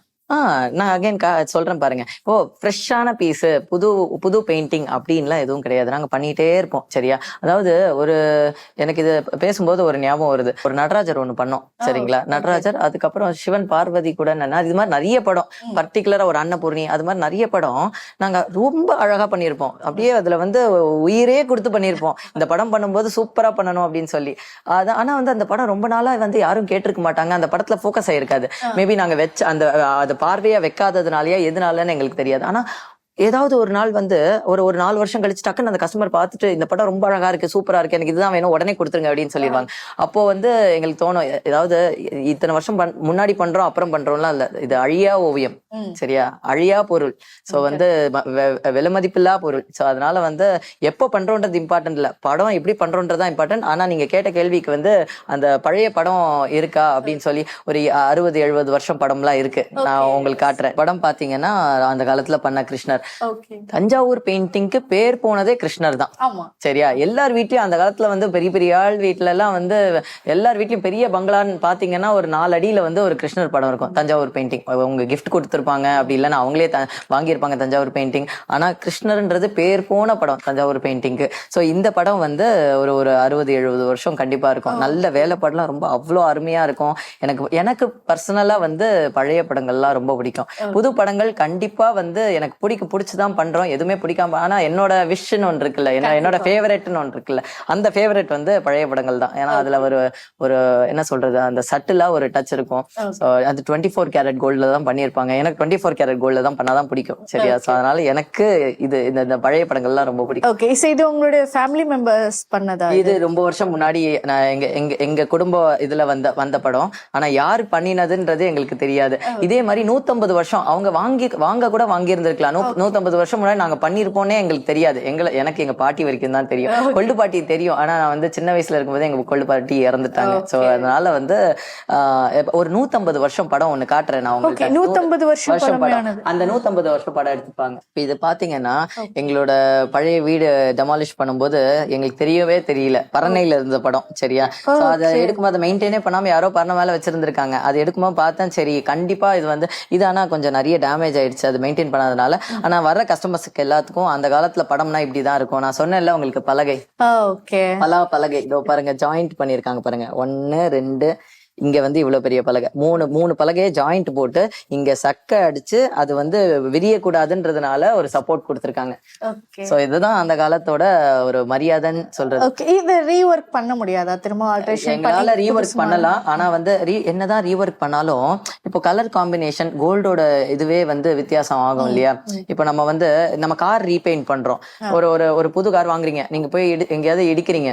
நான் அகைன் சொல்றேன் பாருங்க. இப்போ ஃப்ரெஷ்ஷான பீஸ், புது பெயிண்டிங் அப்படின்லாம் எதுவும் கிடையாது. நாங்க பண்ணிட்டே இருப்போம், சரியா. அதாவது எனக்கு இது பேசும்போது ஒரு ஞாபகம் வருது. ஒரு நடராஜர் ஒண்ணு பண்ணோம், சரிங்களா. நடராஜர், அதுக்கப்புறம் சிவன் பார்வதி கூட இது மாதிரி நிறைய படம், பர்டிகுலரா ஒரு அன்னபூர்ணி, அது மாதிரி நிறைய படம் நாங்க ரொம்ப அழகா பண்ணியிருப்போம். அப்படியே அதுல வந்து உயிரே கொடுத்து பண்ணியிருப்போம். இந்த படம் பண்ணும்போது சூப்பரா பண்ணணும் அப்படின்னு சொல்லி. ஆனா வந்து அந்த படம் ரொம்ப நாளா வந்து யாரும் கேட்டிருக்க மாட்டாங்க. அந்த படத்துல ஃபோக்கஸ் ஆயிருக்காது. மேபி நாங்க வச்ச அந்த பார்வையா வைக்காததுனாலயா எதுனாலன்னு எங்களுக்கு தெரியாது. ஆனா ஏதாவது ஒரு நாள் வந்து ஒரு 4 வருஷம் கழிச்சு டக்குன்னு அந்த கஸ்டமர் பார்த்துட்டு, இந்த படம் ரொம்ப அழகா இருக்கு, சூப்பரா இருக்கு, எனக்கு இதுதான் வேணும், உடனே கொடுத்துருங்க அப்படின்னு சொல்லிடுவாங்க. அப்போ வந்து எங்களுக்கு தோணும், ஏதாவது இத்தனை வருஷம் முன்னாடி பண்றோம் அப்புறம் பண்றோம்லாம் இல்ல, இது அழியா ஓவியம், சரியா, அழியா பொருள். சோ வந்து விலை மதிப்பில்லா பொருள். சோ அதனால வந்து எப்போ பண்றோன்றது இம்பார்ட்டன்ட் இல்ல, படம் எப்படி பண்றோன்றதான் இம்பார்ட்டன்ட். ஆனா நீங்க கேட்ட கேள்விக்கு வந்து அந்த பழைய படம் இருக்கா அப்படின்னு சொல்லி ஒரு 60-70 வருஷம் படம்லாம் இருக்கு. நான் உங்களுக்கு காட்டுறேன். படம் பாத்தீங்கன்னா அந்த காலத்துல பண்ண கிருஷ்ணர். தஞ்சாவூர் பெயிண்டிங்க்கு பேர் போனதே கிருஷ்ணர் தான், சரியா. எல்லார் வீட்லயும் அந்த காலத்துல வந்து பெரிய பெரிய ஆள் வீட்டுல எல்லாம் வந்து எல்லார் வீட்லயும் பெரிய பங்களான்னு பாத்தீங்கன்னா ஒரு 4 அடியில வந்து ஒரு கிருஷ்ணர் படம் இருக்கும். தஞ்சாவூர் பெயிண்டிங் உங்க கிஃப்ட் கொடுத்துருப்பாங்க, அப்படி இல்லைன்னா அவங்களே வாங்கியிருப்பாங்க தஞ்சாவூர் பெயிண்டிங். ஆனா கிருஷ்ணர்ன்றது பேர் போன படம் தஞ்சாவூர் பெயிண்டிங்க்கு. ஸோ இந்த படம் வந்து ஒரு 60-70 வருஷம் கண்டிப்பா இருக்கும். நல்ல வேலை படம்லாம் ரொம்ப அவ்வளோ அருமையா இருக்கும். எனக்கு பர்சனலா வந்து பழைய படங்கள்லாம் ரொம்ப பிடிக்கும். புது படங்கள் கண்டிப்பா வந்து எனக்கு பிடிச்சுதான் பண்றோம், எதுவுமே பிடிக்காம. ஆனா என்னோட விஷன் ஒன்று இருக்குல்ல, என்னோட ஃபேவரட்னு ஒன்று இருக்குல்ல, அந்த ஃபேவரட் வந்து பழைய படங்கள் தான். ஏன்னா அதுல ஒரு என்ன சொல்றது, அந்த சட்டிலா ஒரு டச் இருக்கும். அது 24 கேரட் கோல்ட்ல தான் பண்ணியிருப்பாங்க. எனக்கு 24 கேரட் கோல்ட்ல தான் பண்ணாதான் பிடிக்கும், சரியா. ஸோ அதனால எனக்கு இந்த பழைய படங்கள்லாம் ரொம்ப பிடிக்கும். ஓகே, சோ இது உங்களுடைய ஃபேமிலி மெம்பர்ஸ் பண்ணதா? இது ரொம்ப வருஷம் முன்னாடி நான் எங்க குடும்ப இதுல வந்த படம். ஆனா யார் பண்ணினதுன்றது எங்களுக்கு தெரியாது. இதே மாதிரி 150 வருஷம் அவங்க வாங்க கூட வாங்கி இருந்திருக்கலாம். 150 வருஷம் முன்னாடி நாங்க பண்ணிருப்போம்னே எங்களுக்கு தெரியாது. எனக்கு எங்க பாட்டி வரைக்கும் தான் தெரியும். கொள்ளு பாட்டி தெரியும். ஆனா நான் வந்து சின்ன வயசுல இருக்கும்போது எங்க கொள்ளு பாட்டி இறந்துட்டாங்க. சோ அதனால வந்து ஒரு 150 வருஷம் படம் ஒண்ணு காட்டுறேன் நான் உங்களுக்கு. 150 வருஷம் படம், அந்த 150 வருஷம் படம் எடுத்துப்பாங்க. இது பாத்தீங்கன்னா எங்களோட பழைய வீடு டெமாலிஷ் பண்ணும்போது எங்களுக்கு தெரியவே தெரியல, பரணையில இருந்த படம், சரியா. சோ அதை எடுக்கும்போது அதை மெயின்டைனே பண்ணாம யாரோ பரணை மேல வச்சிருந்திருக்காங்க. அது எடுக்கும்போது பார்த்தேன், சரி கண்டிப்பா இது ஆனா கொஞ்சம் நிறைய டேமேஜ் ஆயிடுச்சு அது மெயின்டைன் பண்ணாதனால. ஆனா வர்ற கஸ்டமர்ஸ்க்கு எல்லாத்துக்கும் அந்த காலத்துல படம்னா இப்படிதான் இருக்கும். நான் சொன்னேன்ல உங்களுக்கு பலகை, பலகை இதோ பாருங்க, ஜாயிண்ட் பண்ணிருக்காங்க பாருங்க, 1 2 இங்க வந்து இவ்வளவு பெரிய பலகை, மூணு பலகையை ஜாயிண்ட் போட்டு இங்க சக்கை அடிச்சு அது வந்து விரியக்கூடாதுன்றதுனால ஒரு சப்போர்ட் கொடுத்திருக்காங்க. சோ இதுதான் அந்த காலத்தோட ஒரு மரியாதைன்னு சொல்றது. இது ரீவொர்க் பண்ண முடியாதா? திரும்ப ஆல்டரேஷன் எங்களால ரீவொர்க் பண்ணலாம். ஆனா வந்து என்னதான் ரீவொர்க் பண்ணாலும் இப்போ கலர் காம்பினேஷன், கோல்டோட இதுவே வந்து வித்தியாசம் ஆகும் இல்லையா. இப்போ நம்ம கார் ரீபெயிண்ட் பண்றோம். ஒரு புது கார் வாங்குறீங்க, நீங்க போய் எங்கேயாவது இடிக்கிறீங்க,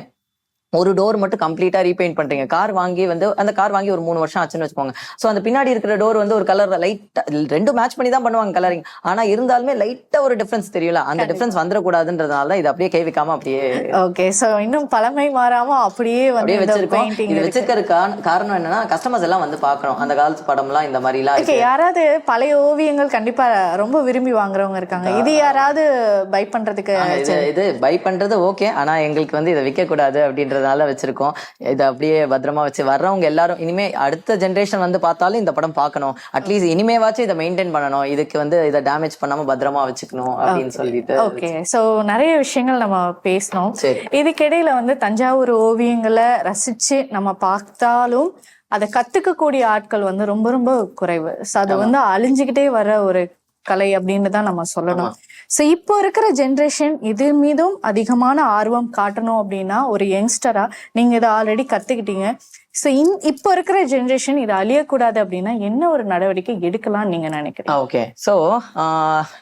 ஒரு டோர் மட்டும் கம்ப்ளீட்டா ரீபெயிண்ட் பண்றீங்க. கார் வாங்கி அந்த கார் வாங்கி ஒரு 3 வருஷம் ஆச்சுன்னு வச்சுக்கோங்க. சோ அந்த பின்னாடி இருக்கிற டோர் வந்து ஒரு கலர் லைட்டா, ரெண்டும் மேட்ச் பண்ணி தான் பண்ணுவாங்க கலரிங். ஆனா இருந்தாலுமே லைட்டா ஒரு டிஃபரன்ஸ் தெரியல. அந்த டிஃபரன்ஸ் வந்துடக்கூடாதுன்றதுனால தான் இது அப்படியே கை வைக்காம அப்படியே. ஓகே, சோ இன்னும் பழமை மாறாம அப்படியே வச்சிருக்கோம். இது வச்சிருக்க காரணம் என்னன்னா, கஸ்டமர்ஸ் எல்லாம் வந்து பாக்குறோம் அந்த காலத்து படம் எல்லாம் இந்த மாதிரி எல்லாம். யாராவது பழைய ஓவியங்கள் கண்டிப்பா ரொம்ப விரும்பி வாங்குறவங்க இருக்காங்க. இது யாராவது பை பண்றதுக்கு? இது பை பண்றது ஓகே, ஆனா எங்களுக்கு வந்து இதை விற்க கூடாது அப்படின்ற வச்சிருக்கோம். இதை அப்படியே பத்திரமா வச்சு வர்றவங்க எல்லாரும் இனிமே அடுத்த ஜெனரேஷன் வந்து பார்த்தாலும் இந்த படம் பார்க்கணும், அட்லீஸ்ட் இனிமேவாச்சும் இதை மெயின்டைன் பண்ணணும், இதுக்கு வந்து இதை டேமேஜ் பண்ணாம பத்திரமா வச்சுக்கணும் அப்படின்னு சொல்லிட்டு. ஓகே, சோ நிறைய விஷயங்கள் நம்ம பேசணும். இதுக்கிடையில வந்து தஞ்சாவூர் ஓவியங்களை ரசிச்சு நம்ம பார்த்தாலும் அதை கத்துக்க கூடிய ஆட்கள் வந்து ரொம்ப ரொம்ப குறைவு. அது வந்து அழிஞ்சுக்கிட்டே வர ஒரு கலை அப்படின்னு தான் நம்ம சொல்லணும். ஸோ இப்போ இருக்கிற ஜென்ரேஷன் இது மீதும் அதிகமான ஆர்வம் காட்டணும் அப்படின்னா ஒரு யங்ஸ்டரா நீங்க இதை ஆல்ரெடி கத்துக்கிட்டீங்க. ஸோ இப்போ இருக்கிற ஜென்ரேஷன் இது அழியக்கூடாது அப்படின்னா என்ன ஒரு நடவடிக்கை எடுக்கலாம்னு நீங்க நினைக்கிறீங்க? ஓகே, ஸோ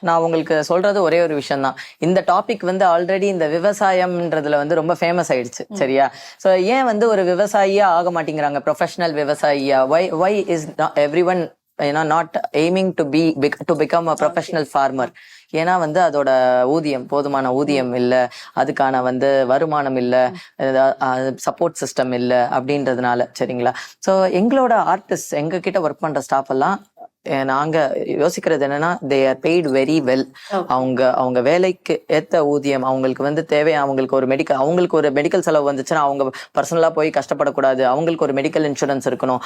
நான் உங்களுக்கு சொல்றது ஒரே ஒரு விஷயம் தான். இந்த டாபிக் வந்து ஆல்ரெடி இந்த விவசாயம்ன்றதுல வந்து ரொம்ப ஃபேமஸ் ஆயிடுச்சு, சரியா? ஸோ ஏன் வந்து ஒரு விவசாயியா ஆக மாட்டேங்கிறாங்க, ப்ரொஃபஷனல் விவசாயியா? Why is every one not aiming to become a professional farmer? ஏன்னா வந்து அதோட ஊதியம், போதுமான ஊதியம் இல்லை, அதுக்கான வந்து வருமானம் இல்லை, சப்போர்ட் சிஸ்டம் இல்லை அப்படின்றதுனால, சரிங்களா? ஸோ எங்களோட ஆர்டிஸ்ட், எங்க கிட்ட ஒர்க் பண்ற ஸ்டாஃப் எல்லாம் நாங்க யோசிக்கிறது என்னன்னா, they are paid very well. அவங்க வேலைக்கு ஏத்த ஊதியம், அவங்களுக்கு வந்து தேவை. அவங்களுக்கு ஒரு மெடிக்கல் செலவு வந்துச்சுன்னா அவங்க பர்சனலா போய் கஷ்டப்படக்கூடாது. அவங்களுக்கு ஒரு மெடிக்கல் இன்சூரன்ஸ் இருக்கணும்.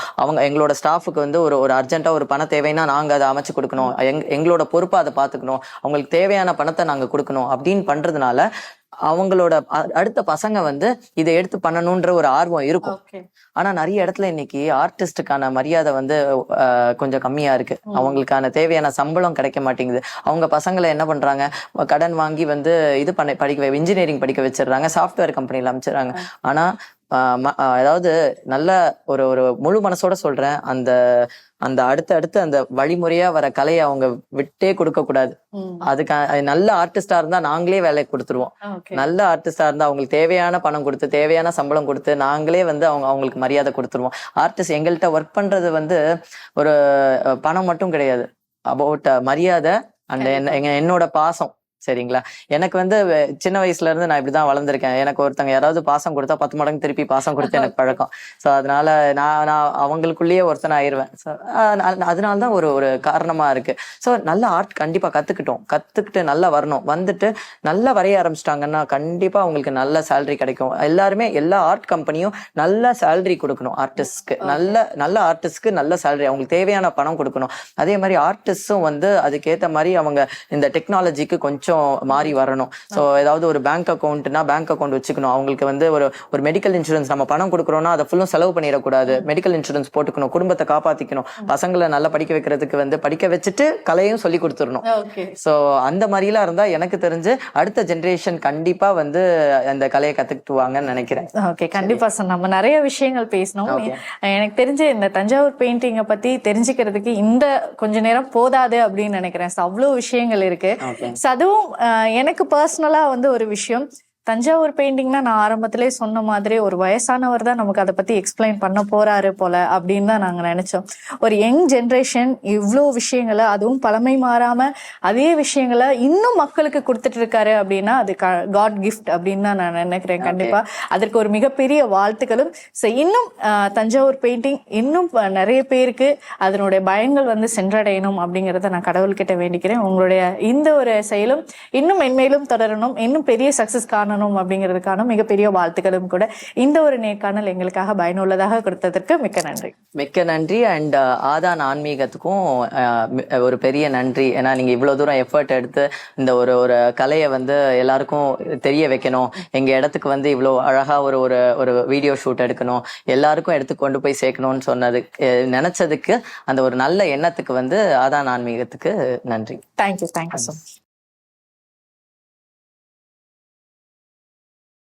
எங்களோட ஸ்டாஃபுக்கு வந்து ஒரு அர்ஜென்ட்டா ஒரு பண தேவைன்னா நாங்க அதை அமைச்சு கொடுக்கணும். எங்களோட பொறுப்பை அதை பார்த்துக்கணும். அவங்களுக்கு தேவையான பணத்தை நாங்க கொடுக்கணும். அப்படின்னு பண்றதுனால அவங்களோட அடுத்த பசங்க வந்து இதை எடுத்து பண்ணணும்ன்ற ஒரு ஆர்வம் இருக்கும். ஆனா நிறைய இடத்துல இன்னைக்கு ஆர்டிஸ்டுக்கான மரியாதை வந்து கொஞ்சம் கம்மியா இருக்கு. அவங்களுக்கான தேவையான சம்பளம் கிடைக்க மாட்டேங்குது. அவங்க பசங்களை என்ன பண்றாங்க, கடன் வாங்கி வந்து இது இன்ஜினியரிங் படிக்க வச்சிடுறாங்க, சாஃப்ட்வேர் கம்பெனில அமைச்சிடுறாங்க. ஆனா அதாவது நல்ல ஒரு முழு மனசோட சொல்றேன், அந்த அடுத்து அந்த வழிமுறையா வர கலையை அவங்க விட்டே கொடுக்க கூடாது. அதுக்கு நல்ல ஆர்டிஸ்டா இருந்தா நாங்களே வேலைக்கு கொடுத்துருவோம். நல்ல ஆர்டிஸ்டா இருந்தா அவங்களுக்கு தேவையான பணம் கொடுத்து, தேவையான சம்பளம் கொடுத்து, நாங்களே வந்து அவங்களுக்கு மரியாதை கொடுத்துருவோம். ஆர்டிஸ்ட் எங்கள்கிட்ட ஒர்க் பண்றது வந்து ஒரு பணம் மட்டும் கிடையாது, அபவுட் மரியாதை அண்ட் என்னோட பாசம், சரிங்களா? எனக்கு வந்து சின்ன வயசுல இருந்து நான் இப்படிதான் வளர்ந்துருக்கேன். எனக்கு ஒருத்தங்க யாராவது பாசம் கொடுத்தா 10 மடங்கு திருப்பி பாசம் கொடுத்து எனக்கு பழக்கம். ஸோ அதனால நான் அவங்களுக்குள்ளேயே ஒருத்தனை ஆயிடுவேன். ஸோ அதனாலதான் ஒரு காரணமா இருக்கு. ஸோ நல்ல ஆர்ட் கண்டிப்பா கத்துக்கிட்டு நல்லா வரணும். வந்துட்டு நல்லா வரைய ஆரம்பிச்சிட்டாங்கன்னா கண்டிப்பா அவங்களுக்கு நல்ல சேலரி கிடைக்கும். எல்லா ஆர்ட் கம்பெனியும் நல்ல சேலரி கொடுக்கணும் ஆர்டிஸ்ட்க்கு. நல்ல ஆர்டிஸ்ட்க்கு நல்ல சேலரி, அவங்களுக்கு தேவையான பணம் கொடுக்கணும். அதே மாதிரி ஆர்டிஸ்டும் வந்து அதுக்கேற்ற மாதிரி அவங்க இந்த டெக்னாலஜிக்கு கொஞ்சம் மாறி வரணும். ஸோ ஏதாவது ஒரு பேங்க் அக்கௌண்ட் வச்சுக்கணும். அவங்களுக்கு வந்து ஒரு மெடிக்கல் இன்சூரன்ஸ் நம்ம பணம் கொடுக்குறோம்னா அதை ஃபுல்லும் செலவு பண்ணிடக்கூடாது. மெடிக்கல் இன்சூரன்ஸ் போட்டுக்கணும், குடும்பத்தை காப்பாத்திக்கணும், பசங்களை நல்லா படிக்க வைக்கிறதுக்கு வந்து படிக்க வச்சுட்டு கலையும் சொல்லி கொடுத்துடணும். ஸோ அந்த மாதிரிலாம் இருந்தா எனக்கு தெரிஞ்சு அடுத்த ஜென்ரேஷன் கண்டிப்பா வந்து அந்த கலையை கத்துக்கிட்டுவாங்கன்னு நினைக்கிறேன். ஓகே, கண்டிப்பா சார். நம்ம நிறைய விஷயங்கள் பேசணும். எனக்கு தெரிஞ்ச இந்த தஞ்சாவூர் பெயிண்டிங்கை பத்தி தெரிஞ்சுக்கிறதுக்கு இந்த கொஞ்ச நேரம் போதாது அப்படின்னு நினைக்கிறேன். அவ்வளவு விஷயங்கள் இருக்கு. அதுவும் எனக்கு பர்சனலா வந்து ஒரு விஷயம், தஞ்சாவூர் பெயிண்டிங்னா நான் ஆரம்பத்திலே சொன்ன மாதிரி ஒரு வயசானவர் தான் நமக்கு அதை பத்தி எக்ஸ்பிளைன் பண்ண போறாரு போல அப்படின்னு தான் நாங்க நினைச்சோம். ஒரு யங் ஜென்ரேஷன் இவ்வளோ விஷயங்களை, அதுவும் பழமை மாறாம அதே விஷயங்களை இன்னும் மக்களுக்கு கொடுத்துட்டு இருக்காரு அப்படின்னா அது காட் கிஃப்ட் அப்படின்னு தான் நான் நினைக்கிறேன். கண்டிப்பா அதற்கு ஒரு மிகப்பெரிய வாழ்த்துக்களும். இன்னும் தஞ்சாவூர் பெயிண்டிங் இன்னும் நிறைய பேருக்கு அதனுடைய பயன்கள் வந்து சென்றடையணும் அப்படிங்கிறத நான் கடவுள்கிட்ட வேண்டிக்கிறேன். உங்களுடைய இந்த ஒரு செயலும் இன்னும் மென்மேலும் தொடரணும், இன்னும் பெரிய சக்சஸ் காணணும் அப்படிங்கிறதுக்கான மிகப்பெரிய வாழ்த்துக்களும் கூட. இந்த ஒரு நேர்காணல் எங்களுக்காக பயனுள்ளதாக கொடுத்ததற்கு மிக்க நன்றி. அண்ட் ஆதான் ஆன்மீகத்துக்கும் ஒரு பெரிய நன்றி. ஏன்னா நீங்க இவ்வளவு தூரம் எஃபர்ட் எடுத்து இந்த ஒரு கலையை வந்து எல்லாருக்கும் தெரிய வைக்கணும், எங்க இடத்துக்கு வந்து இவ்வளவு அழகா ஒரு வீடியோ ஷூட் எடுக்கணும், எல்லாருக்கும் எடுத்து கொண்டு போய் சேர்க்கணும்னு நினைச்சதுக்கு, அந்த ஒரு நல்ல எண்ணத்துக்கு வந்து ஆதான் ஆன்மீகத்துக்கு நன்றி. Thank you so much.